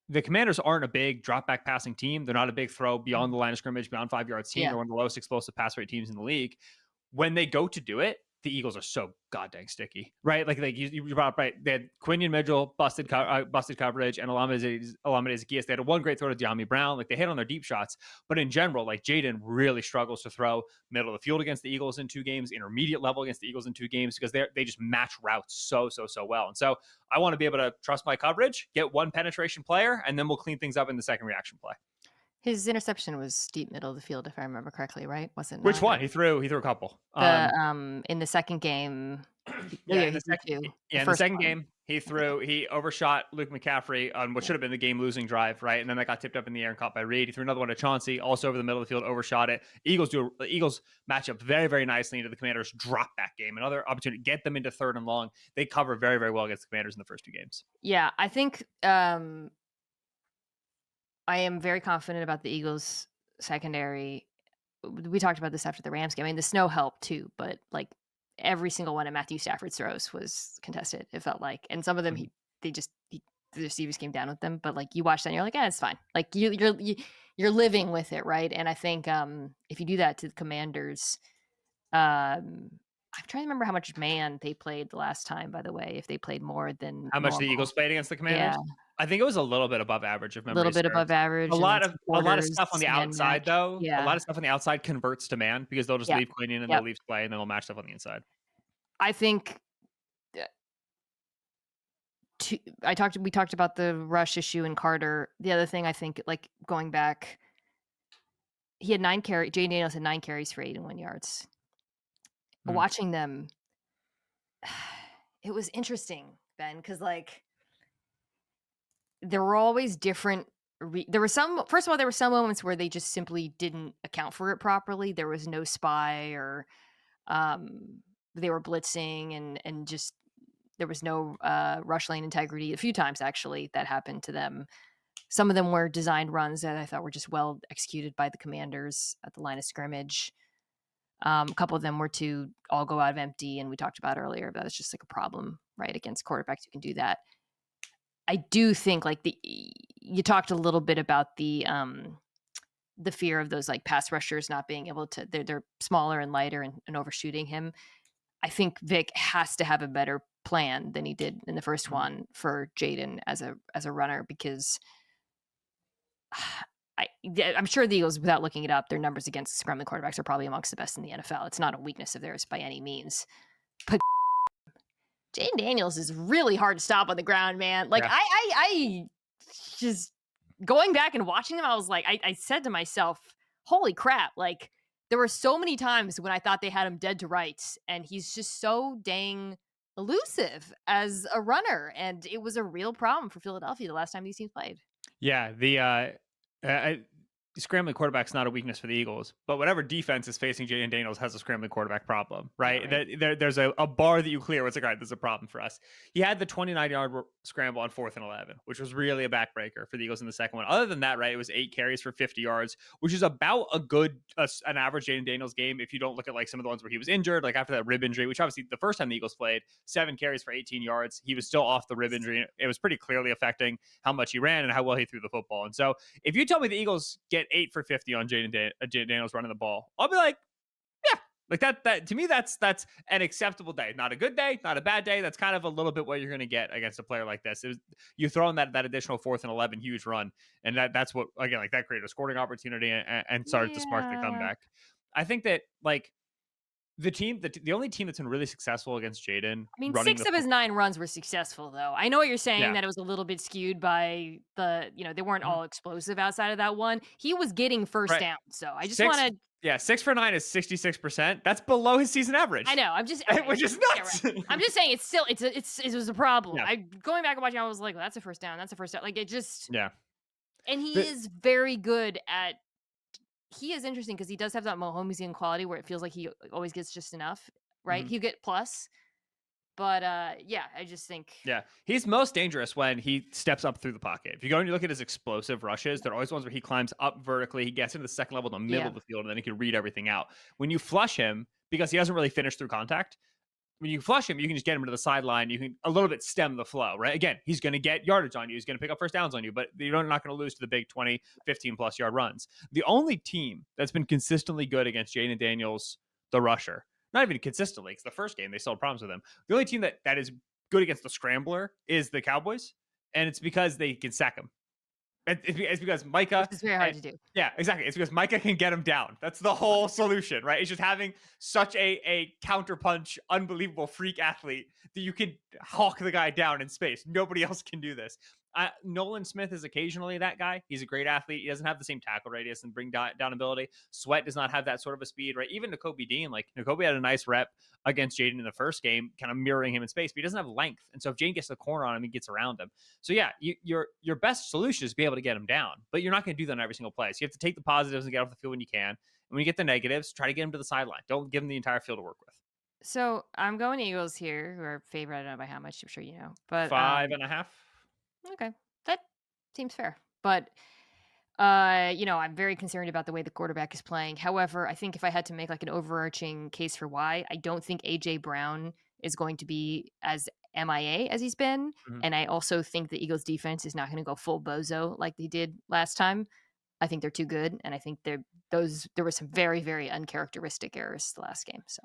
the Commanders aren't a big drop back passing team. They're not a big throw beyond the line of scrimmage, beyond 5 yards team. Yeah. They're one of the lowest explosive pass rate teams in the league. When they go to do it, the Eagles are so goddamn sticky, right? Like you brought up, right? They had Quinion Mitchell busted coverage, and Alameda Zaccheaus. They had one great throw to De'Ami Brown. Like they hit on their deep shots, but in general, like Jaden really struggles to throw middle of the field against the Eagles in 2 games, intermediate level against the Eagles in 2 games, because they just match routes so well. And so I want to be able to trust my coverage, get one penetration player, and then we'll clean things up in the second reaction play. His interception was deep middle of the field, if I remember correctly, right? Wasn't Which one? He threw a couple. In the second game. In the second game, he overshot Luke McCaffrey on what should have been the game-losing drive, right? And then that got tipped up in the air and caught by Reed. He threw another one to Chauncey, also over the middle of the field, overshot it. The Eagles match up very, very nicely into the Commanders' drop back game. Another opportunity to get them into 3rd and long. They cover very, very well against the Commanders in the first 2 games. Yeah, I think I am very confident about the Eagles secondary. We talked about this after the Rams game. I mean, the snow helped too, but like every single one of Matthew Stafford's throws was contested, it felt like. And some of them, the receivers came down with them. But like you watch that and you're like, it's fine. Like you're living with it, right? And I think if you do that to the Commanders, I'm trying to remember how much man they played the last time, by the way, if they played more than how much the Eagles played against the Commanders. Yeah. I think it was a little bit above average. If memory serves. Above average. A lot of stuff on the outside, though. Yeah. A lot of stuff on the outside converts to man because they'll just leave Quinion and they'll leave play and then they'll match stuff on the inside. I think we talked about the rush issue in Carter. The other thing I think, like going back, he had 9 carries. Jay Daniels had 9 carries for 81 yards. Watching them, it was interesting, Ben, because like there were always different. There were some moments where they just simply didn't account for it properly. There was no spy, or they were blitzing, and just there was no rush lane integrity. A few times actually that happened to them. Some of them were designed runs that I thought were just well executed by the Commanders at the line of scrimmage. A couple of them were to all go out of empty, and we talked about earlier that it's just like a problem, right? Against quarterbacks who can do that. I do think like you talked a little bit about the fear of those like pass rushers not being able to, they're smaller and lighter and overshooting him. I think Vic has to have a better plan than he did in the first one for Jaden as a runner, because I'm sure the Eagles, without looking it up, their numbers against scrambling quarterbacks are probably amongst the best in the NFL. It's not a weakness of theirs by any means. But Jaden Daniels is really hard to stop on the ground, man. Like I just going back and watching them, I was like, I said to myself, holy crap. Like there were so many times when I thought they had him dead to rights, and he's just so dang elusive as a runner. And it was a real problem for Philadelphia the last time these teams played. Yeah. Scrambling quarterback's not a weakness for the Eagles, but whatever defense is facing Jaden Daniels has a scrambling quarterback problem, right? Yeah, right. There's a bar that you clear where it's like, all right, there's a problem for us. He had the 29-yard scramble on 4th and 11, which was really a backbreaker for the Eagles in the second one. Other than that, right, it was 8 carries for 50 yards, which is about an average Jaden Daniels game if you don't look at like some of the ones where he was injured, like after that rib injury, which obviously the first time the Eagles played, 7 carries for 18 yards. He was still off the rib injury. It was pretty clearly affecting how much he ran and how well he threw the football. And so if you tell me the Eagles get 8 for 50 on Jaden Daniels running the ball, I'll be like, yeah, like that to me, that's an acceptable day. Not a good day, not a bad day. That's kind of a little bit what you're going to get against a player like this. You throw in that additional 4th and 11 huge run, and that's what, again, like that created a scoring opportunity and started to spark the comeback. I think that like The only team that's been really successful against Jaden I mean, running 6 the of his 9 runs were successful, though. I know what you're saying, yeah. that it was a little bit skewed by they weren't Mhm. all explosive outside of that one. He was getting first Right. down, so I just 6 wanna yeah, 6 for 9 is 66%. That's below his season I average, know, I'm just okay, which is yeah, right. nuts. I'm just saying it's still it was a problem. Yeah, I going back and watching, I was like, "Well, that's a first down, that's a first down." Like, it just yeah. and he The is very good at he is interesting because he does have that Mahomesian quality where it feels like he always gets just enough, right? mhm. He'll get plus, but, yeah, I just think Yeah, he's most dangerous when he steps up through the pocket. If you go and you look at his explosive rushes, they're always ones where he climbs up vertically, he gets into the second level in the middle yeah. of the field, and then he can read everything out. When you flush him, because he doesn't really finish through contact, when you flush him, you can just get him to the sideline. You can a little bit stem the flow, right? Again, he's going to get yardage on you. He's going to pick up first downs on you, but you're not going to lose to the big 20, 15 plus yard runs. The only team that's been consistently good against Jaden Daniels, the rusher, not even consistently, because the first game they still had problems with him. The only team that is good against the scrambler is the Cowboys, and it's because they can sack him. It's because Which Micah is very hard to do. yeah, exactly. It's because Micah can get him down. That's the whole solution, right? It's just having such a counterpunch, unbelievable freak athlete that you can hawk the guy down in space. Nobody else can do this. Nolan Smith is occasionally that guy. He's a great athlete. He doesn't have the same tackle radius and bring down ability. Sweat does not have that sort of a speed, right? Even N'Kobe Dean, like N'Kobe had a nice rep against Jaden in the first game, kind of mirroring him in space, but he doesn't have length. And so if Jaden gets the corner on him, he gets around him. So yeah, your best solution is to be able to get him down, but you're not going to do that on every single play. So you have to take the positives and get off the field when you can. And when you get the negatives, try to get him to the sideline. Don't give him the entire field to work with. So, I'm going Eagles here, who are favored, I don't know by how much, I'm sure you know, but, 5.5. okay, that seems fair, but, I'm very concerned about the way the quarterback is playing. However, I think if I had to make, like, an overarching case for why, I don't think A.J. Brown is going to be as MIA as he's been, Mhm. and I also think the Eagles' defense is not gonna go full bozo like they did last time. I think they're too good, and I think there were some very, very uncharacteristic errors the last game, so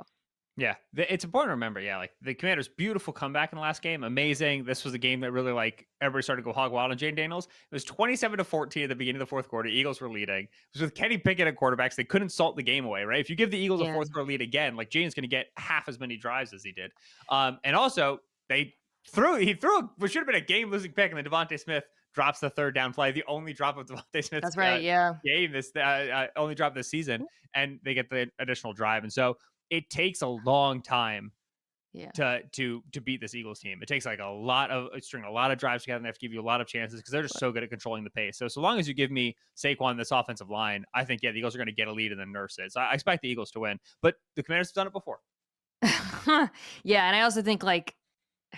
Yeah, it's important to remember. Yeah, like the Commanders' beautiful comeback in the last game, amazing. This was a game that really like everybody started to go hog wild on Jane Daniels. It was 27-14 at the beginning of the fourth quarter. Eagles were leading. It was with Kenny Pickett at quarterbacks. They couldn't salt the game away, right? If you give the Eagles a yeah. fourth quarter lead again, like Jane's going to get half as many drives as he did. And also he threw what should have been a game losing pick, and then Devontae Smith drops the third down play, the only drop of Devontae Smith's That's right, yeah. game this only drop this season, and they get the additional drive. And so it takes a long time Yeah. to beat this Eagles team. It takes like a lot of string a lot of drives together, and they have to give you a lot of chances because they're just so good at controlling the pace. So long as you give me Saquon this offensive line, I think the Eagles are going to get a lead and then nurse it. So I expect the Eagles to win, but the Commanders have done it before. Yeah, and I also think, like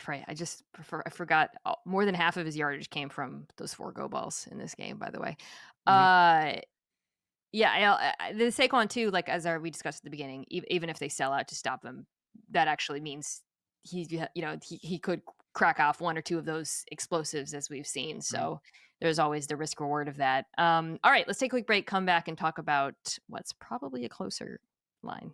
right, I forgot, more than half of his yardage came from those 4 go balls in this game, by the way. Mhm. Uh, yeah, the Saquon too, like, we discussed at the beginning, even if they sell out to stop him, that actually means he could crack off 1 or 2 of those explosives as we've seen, Mhm. so there's always the risk reward of that. Alright, let's take a quick break, come back, and talk about what's probably a closer line.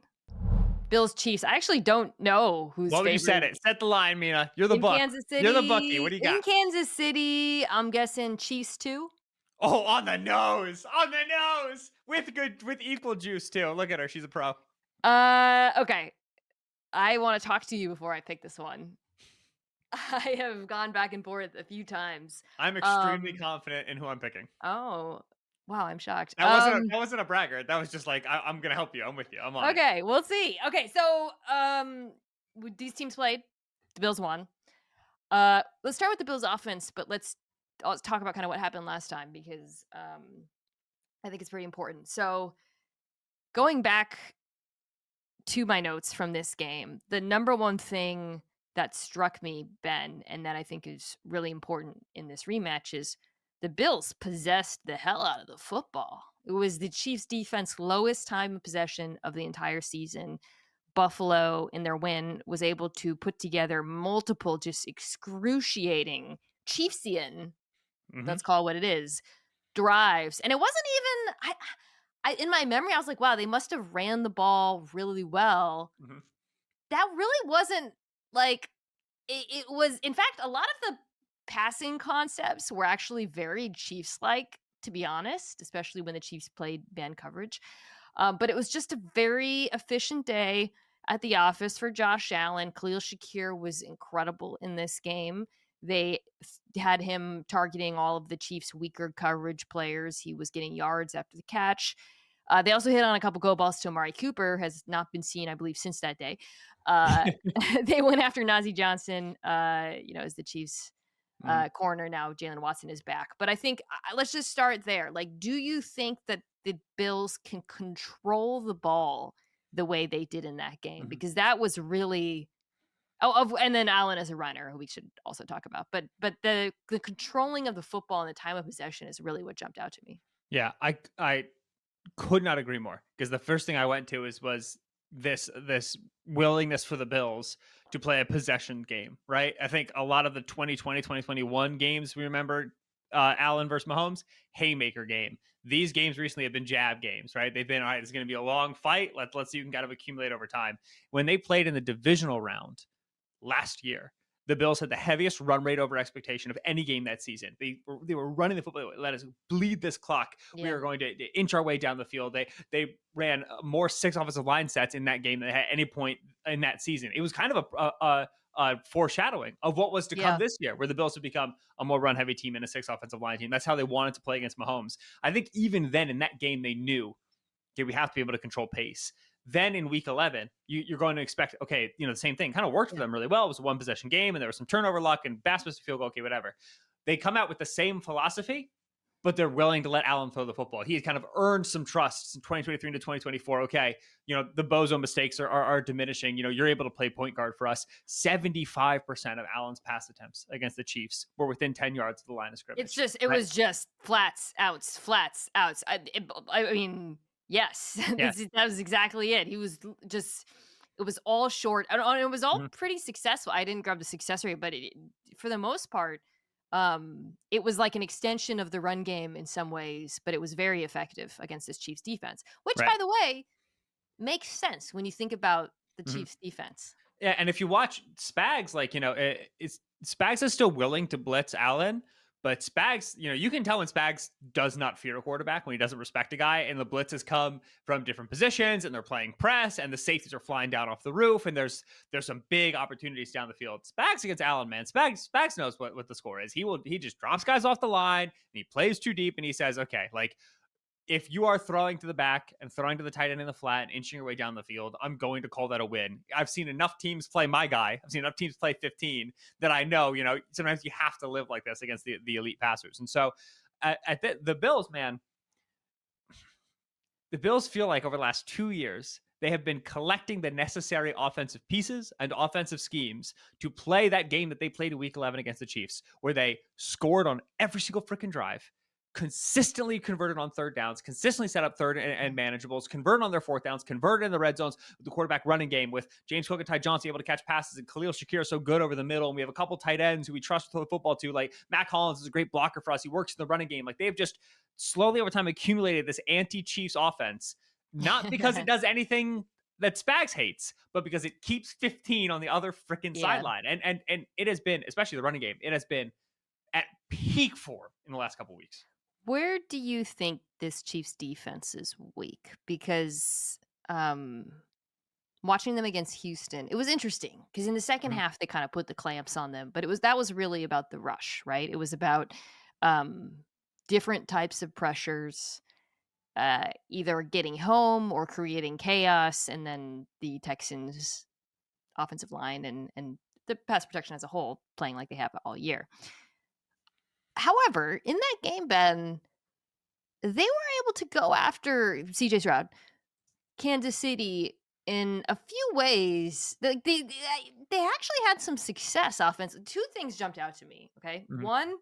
Bills Chiefs. I actually don't know who's What would you set favored it? Set the line, Mina. You're the in buck. Kansas You're the Bucky. What City. do you In got? Kansas City, I'm guessing Chiefs too. Oh, on the nose. On the nose. With equal juice too. Look at her. She's a pro. Okay. I want to talk to you before I pick this one. I have gone back and forth a few times. I'm extremely Um, confident in who I'm picking. oh, wow, I'm shocked. That wasn't a bragger. That was just like I'm gonna help you. I'm with you. I'm on it. Okay, we'll see. Okay, so these teams played. The Bills won. Let's start with the Bills offense, but let's talk about kind of what happened last time because I think it's pretty important. So going back to my notes from this game, the number one thing that struck me, Ben, and that I think is really important in this rematch is the Bills possessed the hell out of the football. It was the Chiefs' defense lowest time of possession of the entire season. Buffalo, in their win, was able to put together multiple just excruciating Chiefsian, Hmm. let's call it what it is, drives. And it wasn't even I in my memory, I was like, wow, they must have ran the ball really well. Hmm. That really wasn't like it was in fact a lot of the passing concepts were actually very Chiefs like, to be honest, especially when the Chiefs played man coverage. But it was just a very efficient day at the office for Josh Allen. Khalil Shakir was incredible in this game. They had him targeting all of the Chiefs' weaker coverage players. He was getting yards after the catch. They also hit on a couple go balls to Amari Cooper, has not been seen, I believe, since that day. Uh, they went after Najee Johnson, as the Chiefs Mhm. corner. Now Jalen Watson is back. But I think let's just start there. Like, do you think that the Bills can control the ball the way they did in that game? Mhm. Because that was really and then Allen as a runner, who we should also talk about. But the controlling of the football and the time of possession is really what jumped out to me. Yeah, I could not agree more because the first thing I went to was this willingness for the Bills to play a possession game, right? I think a lot of the 2020, 2021 games we remember Allen versus Mahomes, haymaker game. These games recently have been jab games, right? They've been all right, it's going to be a long fight. Let's see you can kind of accumulate over time. When they played in the divisional round last year, the Bills had the heaviest run rate over expectation of any game that season. They were running the football. Let us bleed this clock. We Yeah. are going to inch our way down the field. They ran more six offensive line sets in that game than at any point in that season. It was kind of a foreshadowing of what was to come Yeah. this year, where the Bills would become a more run heavy team and a six offensive line team. That's how they wanted to play against Mahomes. I think even then in that game they knew, okay, we have to be able to control pace. Then in week 11, you're going to expect, okay, the same thing kind of worked for Yeah. them really well. It was a one possession game and there was some turnover luck and Bass missed a field goal, okay, whatever. They come out with the same philosophy, but they're willing to let Allen throw the football. He's kind of earned some trust in 2023 into 2024. Okay, the bozo mistakes are diminishing. You're able to play point guard for us. 75% of Allen's pass attempts against the Chiefs were within 10 yards of the line of scrimmage. It Right? was just flats, outs, flats, outs. I mean, yes, Yeah. that was exactly it. He was just, it was all short. And it was all Mhm. pretty successful. I didn't grab the success rate, but for the most part, it was like an extension of the run game in some ways, but it was very effective against this Chiefs defense, which, Right. by the way, makes sense when you think about the Mhm. Chiefs defense. Yeah, and if you watch Spags, Spags is still willing to blitz Allen, but Spags, you can tell when Spags does not fear a quarterback, when he doesn't respect a guy, and the blitzes come from different positions, and they're playing press, and the safeties are flying down off the roof, and there's some big opportunities down the field. Spags against Allen, man, Spags knows what the score is. He just drops guys off the line, and he plays too deep, and he says, okay, like if you are throwing to the back and throwing to the tight end in the flat and inching your way down the field, I'm going to call that a win. I've seen enough teams play my guy. I've seen enough teams play 15 that I know, sometimes you have to live like this against the elite passers. And so at the Bills, man, the Bills feel like over the last 2 years, they have been collecting the necessary offensive pieces and offensive schemes to play that game that they played in week 11 against the Chiefs, where they scored on every single freaking drive, consistently converted on third downs, consistently set up third and manageables, converted on their fourth downs, converted in the red zones with the quarterback running game with James Cook and Ty Johnson able to catch passes and Khalil Shakir so good over the middle. And we have a couple tight ends who we trust to throw the football to. Like Matt Collins is a great blocker for us. He works in the running game. Like they've just slowly over time accumulated this anti-Chiefs offense, not because it does anything that Spags hates, but because it keeps 15 on the other freaking Yeah. sideline. And it has been, especially the running game, it has been at peak form in the last couple of weeks. Where do you think this Chiefs defense is weak? Because watching them against Houston, it was interesting because in the second Mhm. half they kind of put the clamps on them, but that was really about the rush, right? It was about um, different types of pressures, either getting home or creating chaos, and then the Texans' offensive line and the pass protection as a whole playing like they have all year. However, in that game, Ben, they were able to go after CJ Stroud, Kansas City in a few ways. They actually had some success offense. Two things jumped out to me. Okay, Mhm. one,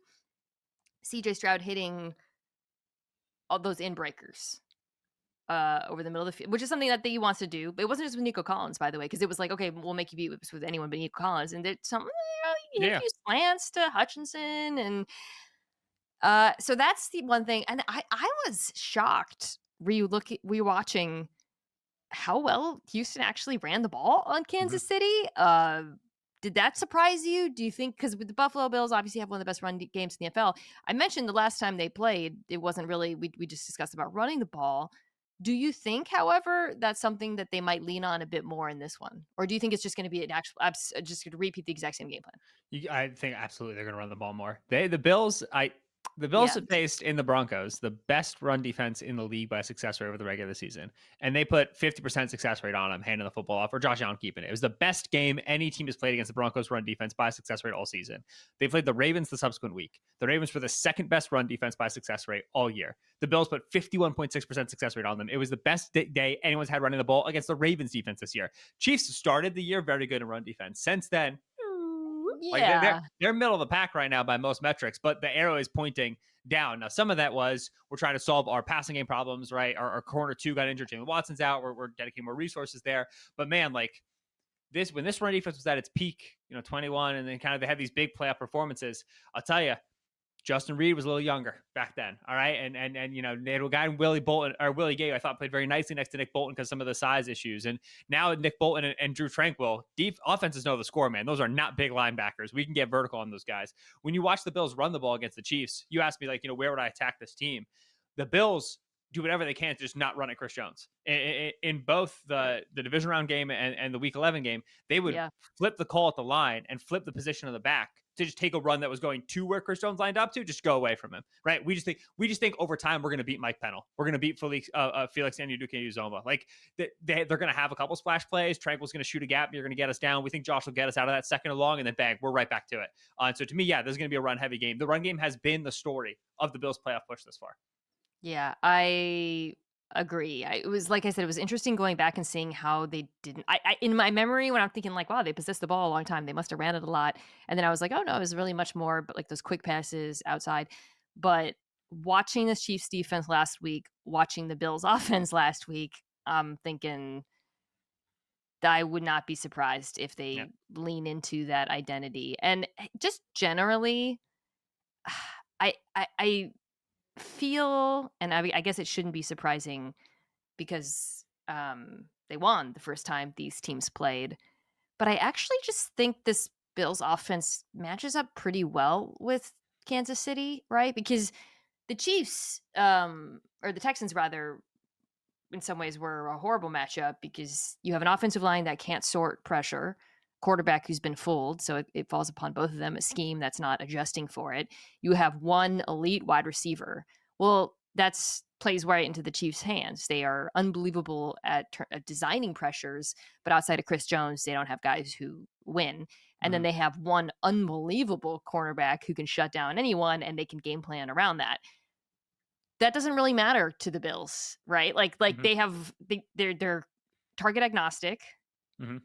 CJ Stroud hitting all those in breakers over the middle of the field, which is something that he wants to do. But it wasn't just with Nico Collins, by the way, because it was like, okay, we'll make you beat this with anyone but Nico Collins, and there's some he hit a Yeah. few slants to Hutchinson, and so that's the one thing. And I was shocked rewatching how well Houston actually ran the ball on Mhm. Kansas City. Did that surprise you? Do you think, because with the Buffalo Bills obviously have one of the best games in the NFL? I mentioned the last time they played, it wasn't really, we just discussed about running the ball. Do you think, however, that's something that they might lean on a bit more in this one? Or do you think it's just gonna be an actual just gonna repeat the exact same game plan? I think absolutely they're going to run the ball more. The Bills Yeah, have me too. faced in the Broncos the best run defense in the league by success rate over the regular season, and they put 50% success rate on them, handing the football off, or Josh Allen keeping it. It was the best game any team has played against the Broncos run defense by success rate all season. They played the Ravens the subsequent week. The Ravens were the second best run defense by success rate all year. The Bills put 51.6% success rate on them. It was the best day anyone's had running the ball against the Ravens defense this year. Chiefs started the year very good in run defense. Since then, like Yeah. they're middle of the pack right now by most metrics, but the arrow is pointing down. Now, some of that was we're trying to solve our passing game problems, right? Our corner two got injured, Jalen Watson's out. We're dedicating more resources there. But man, like this when this run defense was at its peak, 21, and then kind of they had these big playoff performances. I'll tell you, Justin Reed was a little younger back then. All right. And they had a guy in Willie Gay, I thought played very nicely next to Nick Bolton because some of the size issues. And now Nick Bolton and Drew Tranquill, deep offenses know the score, man. Those are not big linebackers. We can get vertical on those guys. When you watch the Bills run the ball against the Chiefs, you ask me, like, where would I attack this team? The Bills do whatever they can to just not run at Chris Jones. In both the division round game and the week 11 game, they would Yeah. flip the call at the line and flip the position of the back to just take a run that was going to where Chris Jones lined up to, just go away from him, right? We just think over time we're going to beat Mike Pennell, we're going to beat Felix Anudike-Uzomah. Like they're going to have a couple splash plays. Tranquil's going to shoot a gap. You're going to get us down. We think Josh will get us out of that second and long, and then bang, we're right back to it. So to me, yeah, there's going to be a run heavy game. The run game has been the story of the Bills' playoff push this far. Yeah, I agree. It was like I said, it was interesting going back and seeing how they didn't. In my memory, when I'm thinking like, wow, they possessed the ball a long time, they must have ran it a lot, and then I was like, oh no, it was really much more, but like those quick passes outside. But watching the Chiefs defense last week, watching the Bills offense last week, I'm thinking that I would not be surprised if Yeah. they lean into that identity and just generally, I feel, and I guess it shouldn't be surprising because they won the first time these teams played. But I actually just think this Bills offense matches up pretty well with Kansas City, right? Because the Chiefs, or the Texans rather, in some ways were a horrible matchup because you have an offensive line that can't sort pressure, quarterback who's been fooled, so it falls upon both of them, a scheme that's not adjusting for it. You have one elite wide receiver. Well, that's plays right into the Chiefs' hands. They are unbelievable at designing pressures, but outside of Chris Jones, they don't have guys who win. And then Mhm. they have one unbelievable cornerback who can shut down anyone, and they can game plan around that. That doesn't really matter to the Bills, right? Like Mhm. they're target agnostic. Mhm.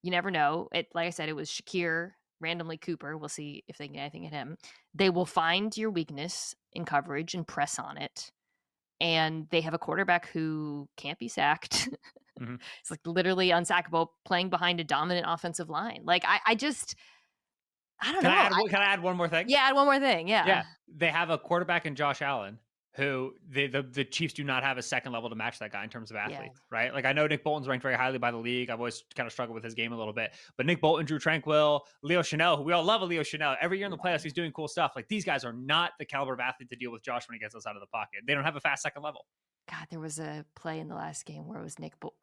You never know. It like I said, it was Shakir, randomly Cooper. We'll see if they can get anything at him. They will find your weakness in coverage and press on it. And they have a quarterback who can't be sacked. Mhm. It's like literally unsackable, playing behind a dominant offensive line. Like I don't Can I know. add? Can I add one more thing? Yeah, add one more thing. Yeah. Yeah, they have a quarterback in Josh Allen who the Chiefs do not have a second level to match that guy in terms of Yeah. athletes, right? Like I know Nick Bolton's ranked very highly by the league. I've always kind of struggled with his game a little bit, but Nick Bolton, Drew Tranquill, Leo Chanel, who we all love, Leo Chanel. Every year in the playoffs, he's doing cool stuff. Like these guys are not the caliber of athlete to deal with Josh when he gets us out of the pocket. They don't have a fast second level. God, there was a play in the last game where it was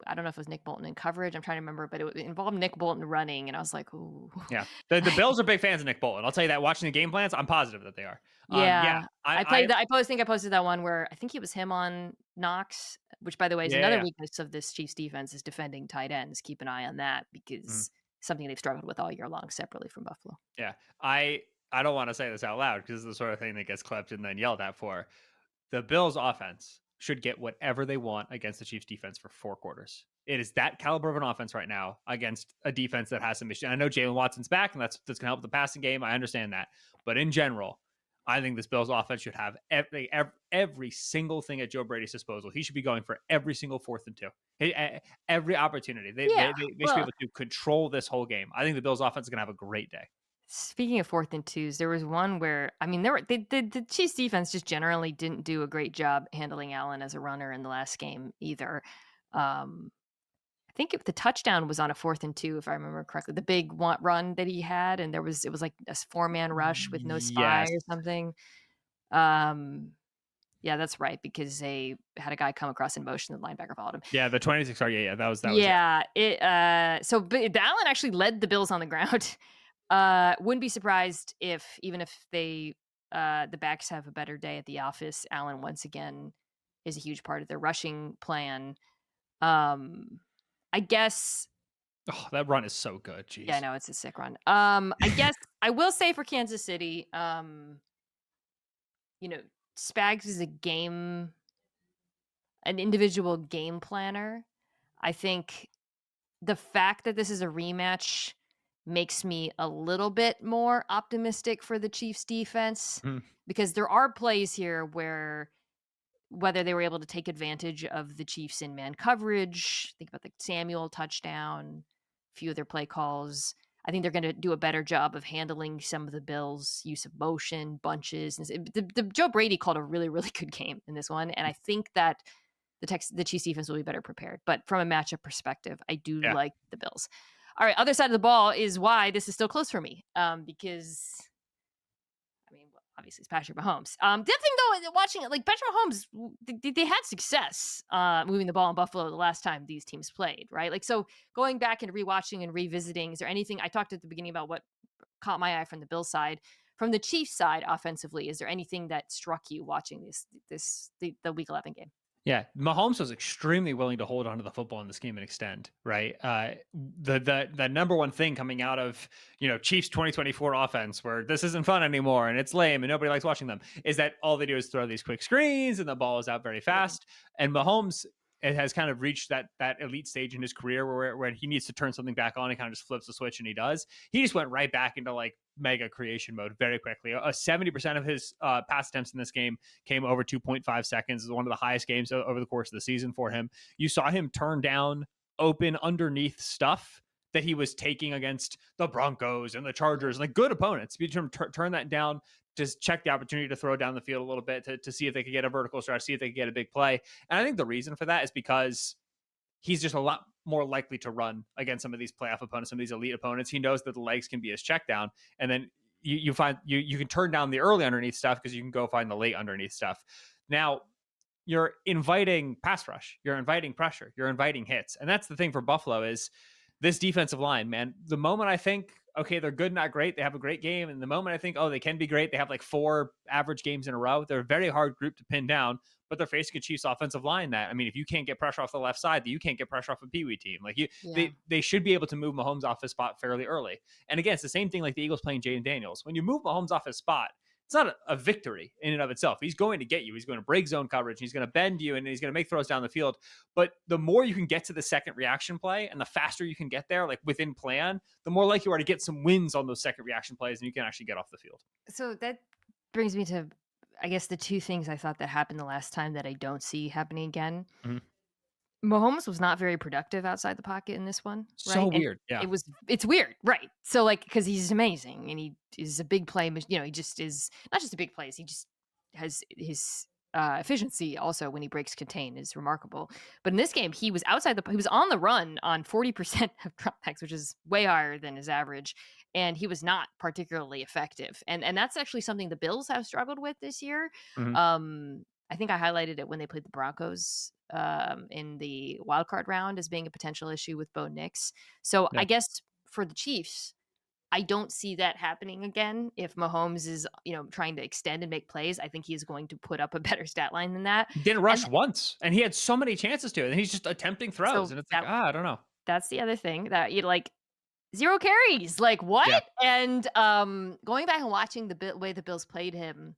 I don't know if it was Nick Bolton in coverage. I'm trying to remember, but it involved Nick Bolton running, and I was like, ooh. Yeah, the Bills are big fans of Nick Bolton. I'll tell you that. Watching the game plans, I'm positive that they are. Yeah, Yeah. I I played that I think I posted that one where I think it was him on Knox, which, by the way, is yeah, another yeah. weakness of this Chiefs defense is defending tight ends. Keep an eye on that Mhm. because something they've struggled with all year long separately from Buffalo. Yeah, I don't want to say this out loud because it's the sort of thing that gets clipped and then yelled at for. The Bills offense should get whatever they want against the Chiefs defense for 4 quarters. It is that caliber of an offense right now against a defense that has some issues. I know Jalen Watson's back, and that's going to help the passing game. I understand that, but in general, I think this Bills offense should have every single thing at Joe Brady's disposal. He should be going for every single 4th and 2, every opportunity. They, Yeah. they, they, they should be Well, able to control this whole game. I think the Bills offense is going to have a great day. speaking of 4th and 2s, there was one where I mean, there were the Chiefs defense just generally didn't do a great job handling Allen as a runner in the last game either. Um, I think the touchdown was on a 4th and 2, if I remember correctly. The big run that he had, and it was like a 4-man rush with no spy Yes. or something. Um, Yeah, that's right, because they had a guy come across in motion, the linebacker followed him. Yeah, the 26 yard. Yeah, that was yeah. Yeah, but Allen actually led the Bills on the ground. Wouldn't be surprised if even if the backs have a better day at the office, Allen once again is a huge part of their rushing plan. Um, I guess Oh, that run is so good. yeah, Jeez. no, it's a sick run. I guess I will say for Kansas City, you know, Spags is an individual game planner. I think the fact that this is a rematch makes me a little bit more optimistic for the Chiefs defense Mhm. because there are plays here where whether they were able to take advantage of the Chiefs in man coverage, think about the Samuel touchdown, a few of their play calls. I think they're going to do a better job of handling some of the Bills' use of motion, bunches. The Joe Brady called a really, really good game in this one, and I think that the Chiefs defense will be better prepared. But from a matchup perspective, I do Yeah. like the Bills. All right, other side of the ball is why this is still close for me. Because I mean, well, obviously it's Patrick Mahomes. The other thing though, watching it, like Patrick Mahomes, they had success moving the ball in Buffalo the last time these teams played, right? Like, so going back and rewatching and revisiting, is there anything I talked at the beginning about what caught my eye from the Bills side? From the Chiefs side, offensively, is there anything that struck you watching the Week 11 game? Yeah, Mahomes was extremely willing to hold onto the football in this game and extend. Right, the number one thing coming out of Chiefs 2024 offense, where this isn't fun anymore and it's lame and nobody likes watching them, is that all they do is throw these quick screens and the ball is out very Yeah, fast. And Mahomes it has kind of reached that elite stage in his career where he needs to turn something back on. He kind of just flips the switch and he does. He just went right back into like mega creation mode very quickly. 70% of his pass attempts in this game came over 2.5 seconds. Is one of the highest games over the course of the season for him. You saw him turn down open underneath stuff that he was taking against the Broncos and the Chargers, like good opponents. You turn that down, just check the opportunity to throw down the field a little bit to see if they could get a vertical stretch, see if they could get a big play. And I think the reason for that is because he's just a lot more likely to run against some of these playoff opponents, some of these elite opponents. He knows that the legs can be his check down. And then you find you can turn down the early underneath stuff because you can go find the late underneath stuff. Now, you're inviting pass rush, you're inviting pressure, you're inviting hits. And that's the thing for Buffalo is this defensive line, man. The moment I think, okay, they're good, not great, they have a great game. And the moment I think, oh, they can be great, they have like 4 average games in a row. They're a very hard group to pin down, but they're facing a Chiefs offensive line that, I mean, if you can't get pressure off the left side, you can't get pressure off a Pee Wee team. Like yeah. they should be able to move Mahomes off his spot fairly early. And again, it's the same thing like the Eagles playing Jaden Daniels. When you move Mahomes off his spot, it's not a victory in and of itself. He's going to get you. He's going to break zone coverage. He's going to bend you, and he's going to make throws down the field. But the more you can get to the second reaction play, and the faster you can get there, like within plan, the more likely you are to get some wins on those second reaction plays, and you can actually get off the field. So that brings me to, I guess, the two things I thought that happened the last time that I don't see happening again. Mhm. Mahomes was not very productive outside the pocket in this one, So right? And weird. Yeah. it's weird, right? So like because he's amazing and he is a big play, he just is not just a big plays. He just has his efficiency also when he breaks contain is remarkable. But in this game, he was on the run on 40% of dropbacks, which is way higher than his average, and he was not particularly effective. And that's actually something the Bills have struggled with this year. Mhm. I think I highlighted it when they played the Broncos in the wild card round as being a potential issue with Bo Nix. So Yeah. I guess for the Chiefs, I don't see that happening again. If Mahomes is, trying to extend and make plays, I think he is going to put up a better stat line than that. He didn't And rush once, and he had so many chances to, and he's just attempting throws, so and it's like, I don't know. that's the other thing that you like 0 carries. Like what? Yeah. And going back and watching way the Bills played him,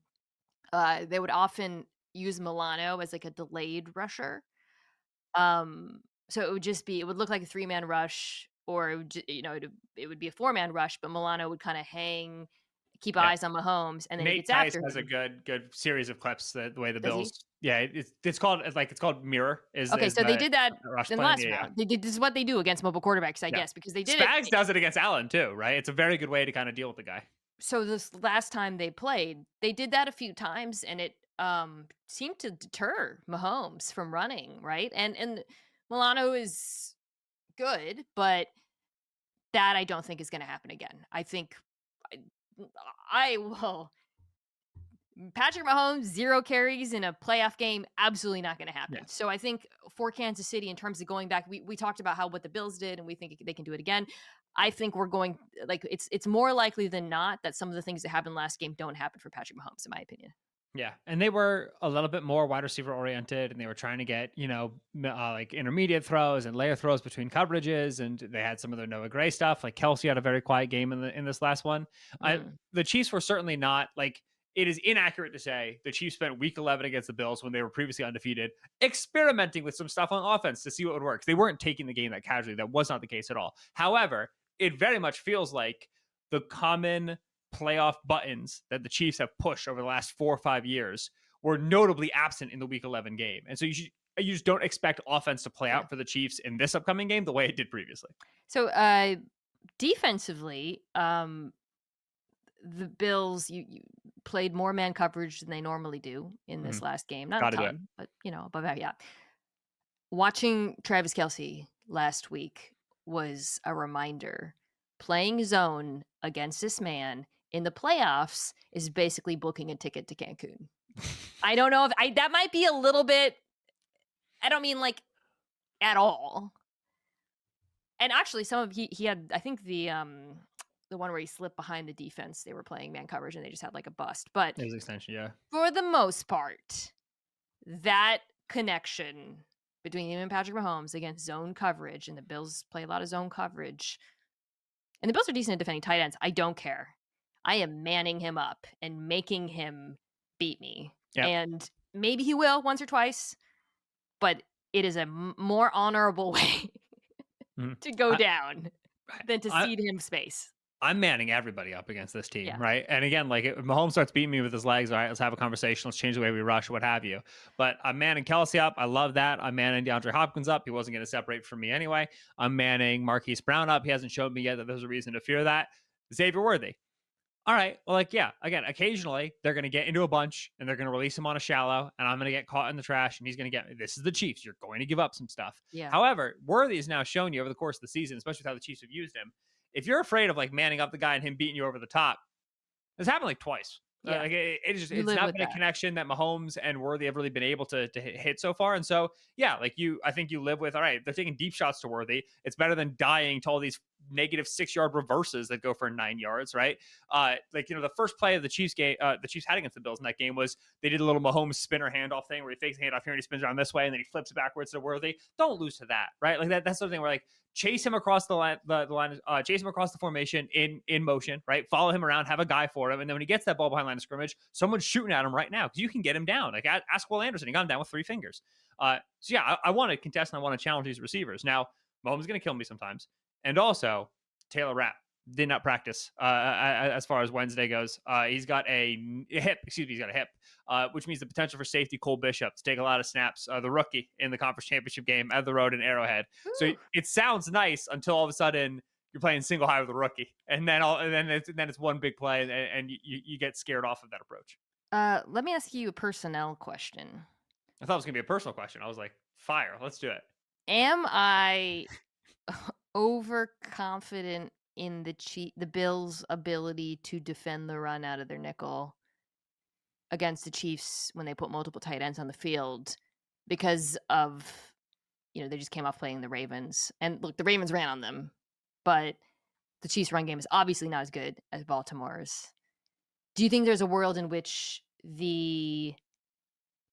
they would often use Milano as like a delayed rusher. So it would look like a 3-man rush or it would be a 4-man rush, but Milano would kind of hang, keep Yeah. eyes on Mahomes, and then he Nate gets Tice after has a him. good series of clips that the way the Does he? Bills. Yeah, it's called mirror Okay, is so they the did that rush in plan. last Yeah, yeah. round. This is what they do against mobile quarterbacks, I Yeah. guess, because they did it. Spags does it against Allen too, right? It's a very good way to kind of deal with the guy. So this last time they played, they did that a few times, and it seemed to deter Mahomes from running, right? And Milano is good, but that I don't think is going to happen again. I think I will Patrick Mahomes, 0 carries in a playoff game, absolutely not gonna happen. Yes. So I think for Kansas City, in terms of going back, we talked about how what the Bills did, and we think they can do it again. I think we're going like it's more likely than not that some of the things that happened last game don't happen for Patrick Mahomes, in my opinion. Yeah, and they were a little bit more wide receiver oriented, and they were trying to get like intermediate throws and layer throws between coverages, and they had some of the Noah Gray stuff. Like Kelsey had a very quiet game in this last one. Mm, The Chiefs were certainly not like it is inaccurate to say the Chiefs spent Week 11 against the Bills when they were previously undefeated, experimenting with some stuff on offense to see what would work. They weren't taking the game that casually. That was not the case at all. However, it very much feels like the common playoff buttons that the Chiefs have pushed over the last 4 or 5 years were notably absent in the Week 11 game. And so you just don't expect offense to play yeah. out for the Chiefs in this upcoming game the way it did previously. So defensively, the Bills you played more man coverage than they normally do in this Mhm. last game. Not a Got to do it. ton, but above that, yeah. Watching Travis Kelsey last week was a reminder. Playing zone against this man in the playoffs is basically booking a ticket to Cancun. I don't know if that might be a little bit. I don't mean like at all. And actually, some of he had, I think the one where he slipped behind the defense. They were playing man coverage and they just had like a bust. But It was extension, yeah. for the most part, that connection between him and Patrick Mahomes against zone coverage, and the Bills play a lot of zone coverage, and the Bills are decent at defending tight ends. I don't care. I am manning him up and making him beat me. Yep. And maybe he will once or twice, but it is a more honorable way Mhm. to go I, down than to I, cede him space. I'm manning everybody up against this team, Yeah. right? And again, like if Mahomes starts beating me with his legs, all right, let's have a conversation. Let's change the way we rush, what have you. But I'm manning Kelsey up. I love that. I'm manning DeAndre Hopkins up. He wasn't going to separate from me anyway. I'm manning Marquise Brown up. He hasn't showed me yet that there's a reason to fear that. Xavier Worthy. All right. Well, like, yeah, again, occasionally they're going to get into a bunch and they're going to release him on a shallow, and I'm going to get caught in the trash, and he's going to get, this is the Chiefs. You're going to give up some stuff. Yeah. However, Worthy has now shown you over the course of the season, especially with how the Chiefs have used him, if you're afraid of like manning up the guy and him beating you over the top, it's happened like twice. Yeah. Like You it's live not with been a that. connection that Mahomes and Worthy have really been able to hit so far. And so, yeah, like I think you live with, all right, they're taking deep shots to Worthy. It's better than dying to all these -6 yard reverses that go for 9 yards, right? The first play of the Chiefs game, the Chiefs had against the Bills in that game was they did a little Mahomes spinner handoff thing where he fakes the handoff here and he spins around this way and then he flips it backwards to Worthy. Don't lose to that, right? Like that's the thing where like chase him across the line, chase him across the formation in motion, right? Follow him around, have a guy for him, and then when he gets that ball behind line of scrimmage, someone's shooting at him right now because you can get him down. Like ask Will Anderson, he got him down with 3 fingers. So yeah, I want to contest and I want to challenge these receivers. Now, Mahomes is going to kill me sometimes, and also Taylor Rapp did not practice as far as Wednesday goes. He's got a hip, which means the potential for safety Cole Bishop to take a lot of snaps, the rookie in the conference championship game at the road in Arrowhead. Ooh. So it sounds nice until all of a sudden you're playing single high with a rookie, and then it's one big play, and you get scared off of that approach. Let me ask you a personnel question. I thought it was gonna be a personal question. I was like, fire, let's do it. Am I overconfident in the Bills' ability to defend the run out of their nickel against the Chiefs when they put multiple tight ends on the field because of, they just came off playing the Ravens. And look, the Ravens ran on them, but the Chiefs' run game is obviously not as good as Baltimore's. Do you think there's a world in which the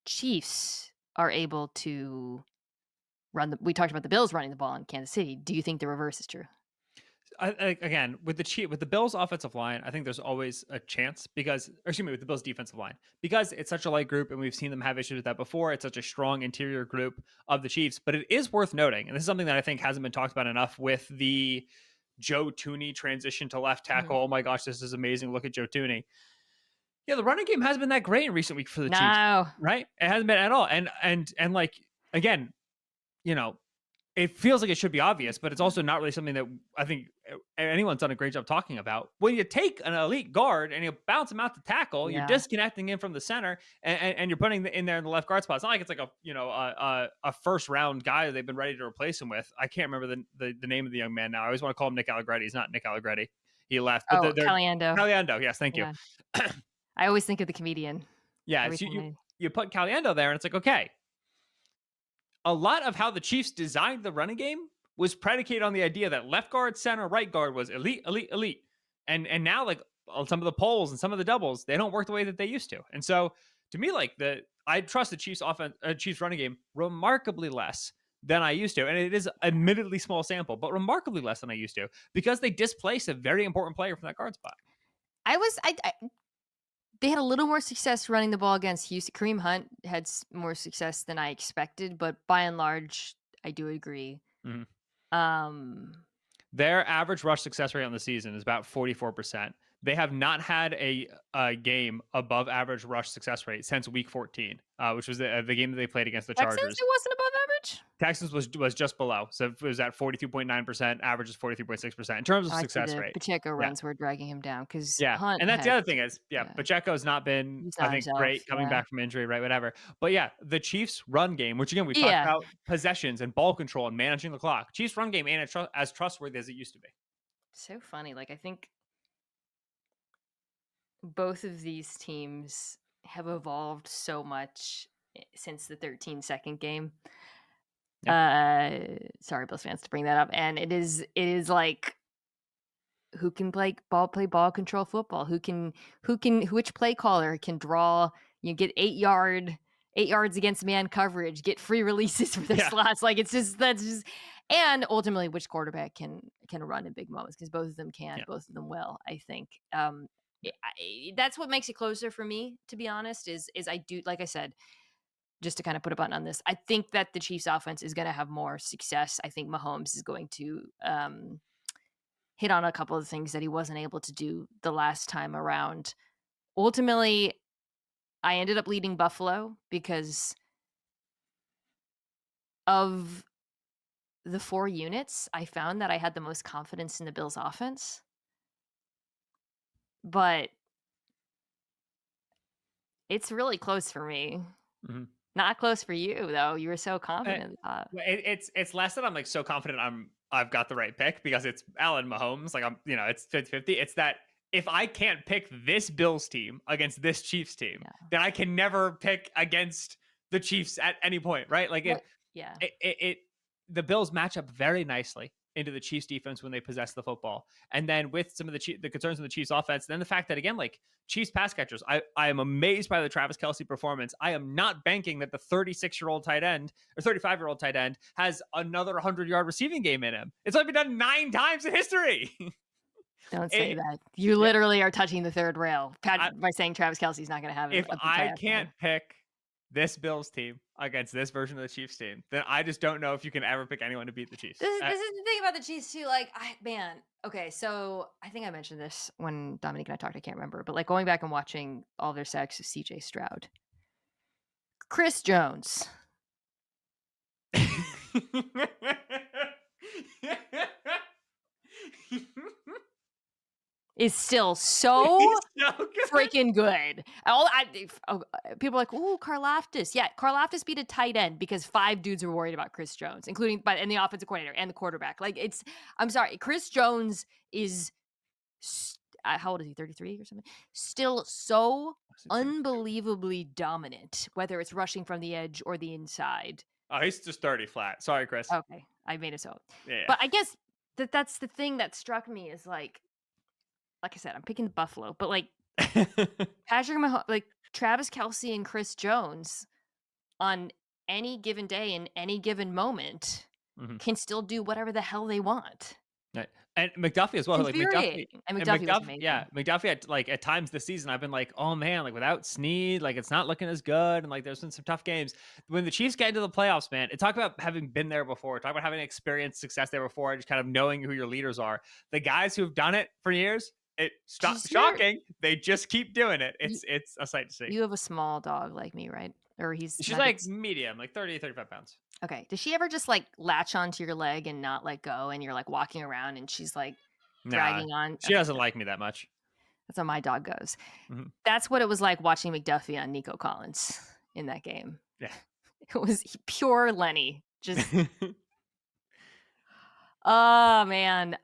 Chiefs are able to we talked about the Bills running the ball in Kansas City. Do you think the reverse is true? Again, with the Bills offensive line, I think there's always a chance with the Bills defensive line, because it's such a light group and we've seen them have issues with that before. It's such a strong interior group of the Chiefs, but it is worth noting, and this is something that I think hasn't been talked about enough with the Joe Tooney transition to left tackle. Mhm. Oh my gosh, this is amazing. Look at Joe Tooney. Yeah, the running game hasn't been that great in recent weeks for the Chiefs, No. right? It hasn't been at all. And like, again, it feels like it should be obvious, but it's also not really something that I think anyone's done a great job talking about. When you take an elite guard and you bounce him out to tackle, Yeah. you're disconnecting him from the center, and you're putting in there in the left guard spot. It's not like it's like a first round guy that they've been ready to replace him with. I can't remember the name of the young man now. I always want to call him Nick Allegretti. He's not Nick Allegretti. He left. But Caliendo. Caliendo. Yes, thank you. Yeah. I always think of the comedian. Yeah, so Everything you put Caliendo there, and it's like, okay, a lot of how the Chiefs designed the running game was predicated on the idea that left guard, center, right guard was elite, elite, elite. And now like on some of the polls and some of the doubles, they don't work the way that they used to. And so to me, like I trust the Chiefs offense, Chiefs running game remarkably less than I used to. And it is admittedly small sample, but remarkably less than I used to because they displaced a very important player from that guard spot. I they had a little more success running the ball against Houston. Kareem Hunt had more success than I expected, but by and large, I do agree. Mhm. Um, Their average rush success rate on the season is about 44%. They have not had a game above average rush success rate since week 14, which was the game that they played against the Texans, Chargers. it wasn't above average? Texans was just below. So it was at 42.9%, average is 43.6% in terms of I see success the rate. Pacheco Yeah. runs were dragging him down because Yeah. Hunt And that's the had other thing is, yeah, Pacheco's not been, he's I not think, himself, great coming yeah. back from injury, right? Whatever. But yeah, the Chiefs run game, which again, we talked Yeah. about possessions and ball control and managing the clock. Chiefs run game ain't as trustworthy as it used to be. So funny, like, I think both of these teams have evolved so much since the 13-second game. Yeah. Sorry, Bills fans, to bring that up, and it is like who can play ball control football? Which play caller can draw, get 8 yards against man coverage, get free releases for their Yeah. slots. Like that's just and ultimately which quarterback can run in big moments because both of them can, Yeah. both of them will, I think. That's what makes it closer for me, to be honest, is I do, like I said, just to kind of put a button on this, I think that the Chiefs offense is going to have more success. I think Mahomes is going to hit on a couple of things that he wasn't able to do the last time around. Ultimately, I ended up leading Buffalo because of the 4 units. I found that I had the most confidence in the Bills offense. But it's really close for me. Mm-hmm. Not close for you, though. You were so confident. It's less that I'm like so confident I've got the right pick because it's Allen Mahomes. Like it's 50-50. It's that if I can't pick this Bills team against this Chiefs team, then I can never pick against the Chiefs at any point, right? Like the Bills match up very nicely into the Chiefs defense when they possess the football. And then with some of the concerns in the Chiefs offense, then the fact that again, like Chiefs pass catchers, I am amazed by the Travis Kelce performance. I am not banking that the 36-year-old tight end or 35-year-old tight end has another 100-yard receiving game in him. It's only been done 9 times in history. Don't say that. You literally are touching the third rail by saying Travis Kelce's not going to have it. If I can't pick this Bills team against this version of the Chiefs team, then I just don't know if you can ever pick anyone to beat the Chiefs. This is the thing about the Chiefs too. Like, okay, so I think I mentioned this when Dominique and I talked. I can't remember, but like going back and watching all their sacks of CJ Stroud, Chris Jones. Is still so freaking good. People are like, "Ooh, Karlaftis." Yeah, Karlaftis beat a tight end because 5 dudes were worried about Chris Jones, including and the offensive coordinator and the quarterback. Like I'm sorry, Chris Jones is how old is he? 33 or something? Still so unbelievably dominant, whether it's rushing from the edge or the inside. Oh, he's just 30 flat. Sorry, Chris. Okay, I made it so. Yeah. But I guess that's the thing that struck me is like I said, I'm picking Buffalo, but like Patrick Mahomes, like Travis Kelce and Chris Jones on any given day in any given moment can still do whatever the hell they want. Right. And McDuffie as well. Like McDuffie was amazing. Yeah, McDuffie at times this season, I've been like, oh man, like without Snead, like it's not looking as good, and like there's been some tough games. When the Chiefs get into the playoffs, man, talk about having been there before, talk about having experienced success there before, just kind of knowing who your leaders are. The guys who've done it for years, shocking. They just keep doing it. It's a sight to see. You have a small dog like me, right? Or she's like medium, like 30, 35 pounds. Okay. Does she ever just like latch onto your leg and not let go? And you're like walking around and she's like dragging on. She doesn't like me that much. That's how my dog goes. Mm-hmm. That's what it was like watching McDuffie on Nico Collins in that game. Yeah. It was pure Lenny. Just Oh, man.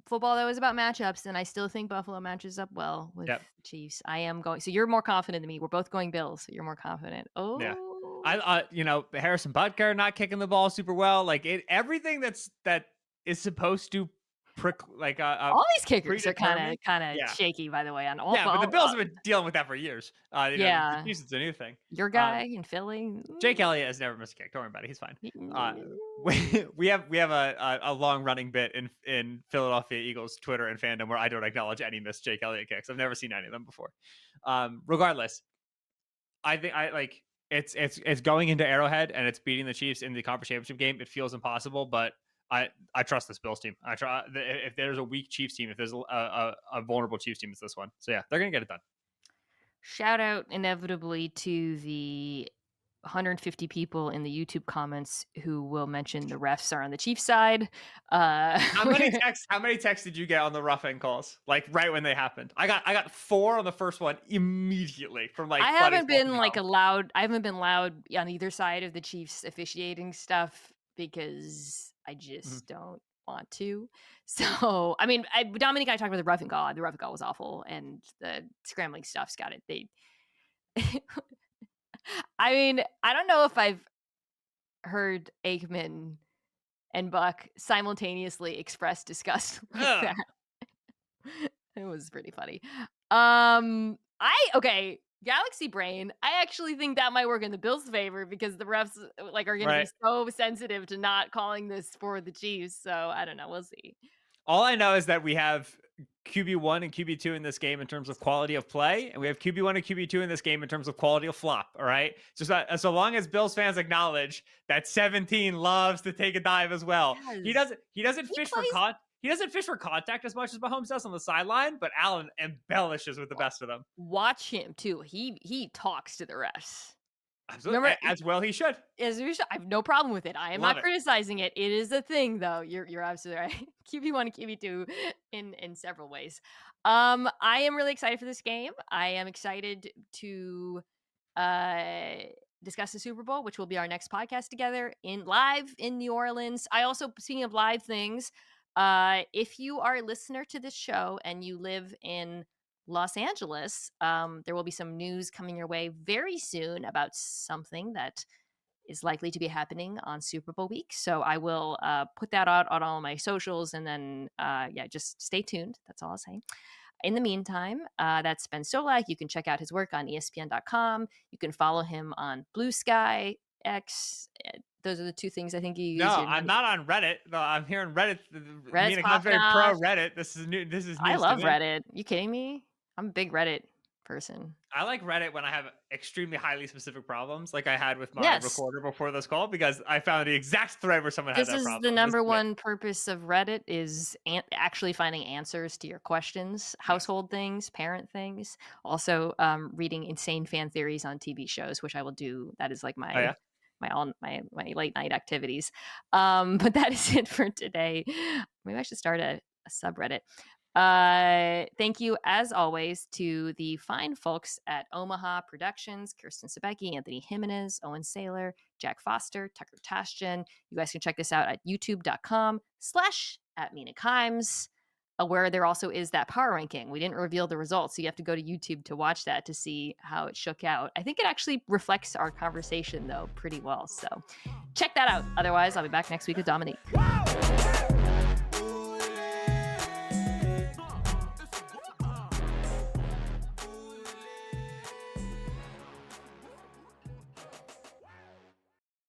Football, though, is about matchups, and I still think Buffalo matches up well with Yep. the Chiefs. I am going so you're more confident than me. We're both going Bills, so you're more confident. Yeah. Oh. Harrison Butker not kicking the ball super well. Like everything that is supposed to All these kickers are predetermine. kinda Yeah. shaky, by the way, on all Yeah, but the all Bills have been dealing with that for years. The yeah. Chiefs is a new thing. Your Um, guy in Philly? Jake Elliott has never missed a kick. Don't worry about it. He's fine. Uh, Mm. we have a long running bit in Philadelphia Eagles Twitter and fandom where I don't acknowledge any missed Jake Elliott kicks. I've never seen any of them before. Regardless, I think I like it's going into Arrowhead and it's beating the Chiefs in the conference championship game. It feels impossible, but I trust this Bills team. I try if there's a weak Chiefs team, if there's a vulnerable Chiefs team, it's this one. So yeah, they're gonna get it done. Shout out inevitably to the 150 people in the YouTube comments who will mention the refs are on the Chiefs side. How many texts? How many texts did you get on the roughing calls? Like right when they happened, I got 4 on the first one immediately from like I buddies haven't been walking home. I haven't been loud on either side of the Chiefs officiating stuff because I Mhm. just don't want to. So, I mean, Dominic and I talked about the roughing call. The roughing call was awful, and the scrambling stuff's got it. They, I mean, I don't know if I've heard Aikman and Buck simultaneously express disgust like Ugh, that. It was pretty funny. Okay, Galaxy Brain. I actually think that might work in the Bills' favor because the refs like are going to be right. so sensitive to not calling this for the Chiefs. So I don't know. We'll see. All I know is that we have QB1 and QB2 in this game in terms of quality of play, and we have QB1 and QB2 in this game in terms of quality of flop. All right, just so long as Bills fans acknowledge that 17 loves to take a dive as well. He Yes, doesn't. He doesn't he fish for plays. He doesn't fish for contact as much as Mahomes does on the sideline, but Allen embellishes with the best of them. Watch him too. He talks to the refs. Absolutely, Remember, as well he should. as usual, I have no problem with it. I am Love not it. criticizing it. It is a thing, though. You're absolutely right. QB1 and QB2 in several ways. I am really excited for this game. I am excited to uh discuss the Super Bowl, which will be our next podcast together in live in New Orleans. I also, speaking of live things, if you are a listener to this show and you live in Los Angeles, there will be some news coming your way very soon about something that is likely to be happening on Super Bowl week. So I will put that out on all my socials, and then yeah, just stay tuned. That's all I'll say. In the meantime, that's Ben Solak. You can check out his work on ESPN.com. You can follow him on Blue Sky, X. Those are the 2 things I think you No, use. You're I'm not on Reddit. No, I'm here on Reddit. Reddit's Mina Kimes popping very pro off. Reddit. This is new. This is I news to love me. Reddit. You kidding me? I'm a big Reddit person. I like Reddit when I have extremely highly specific problems, like I had with my Yes. recorder before this call, because I found the exact thread where someone had This that is the problem. This is number great. one purpose of Reddit is actually finding answers to your questions, Yes. household things, parent things. Also, reading insane fan theories on TV shows, which I will do. That is like Oh yeah. my late night activities. But that is it for today. Maybe I should start a subreddit. Thank you, as always, to the fine folks at Omaha Productions, Kirsten Sebecki, Anthony Jimenez, Owen Saylor, Jack Foster, Tucker Tashjian. You guys can check this out at youtube.com/@Mina Kimes, where there also is that power ranking. We didn't reveal the results, so you have to go to YouTube to watch that to see how it shook out. I think it actually reflects our conversation, though, pretty well. So check that out. Otherwise, I'll be back next week with Dominique.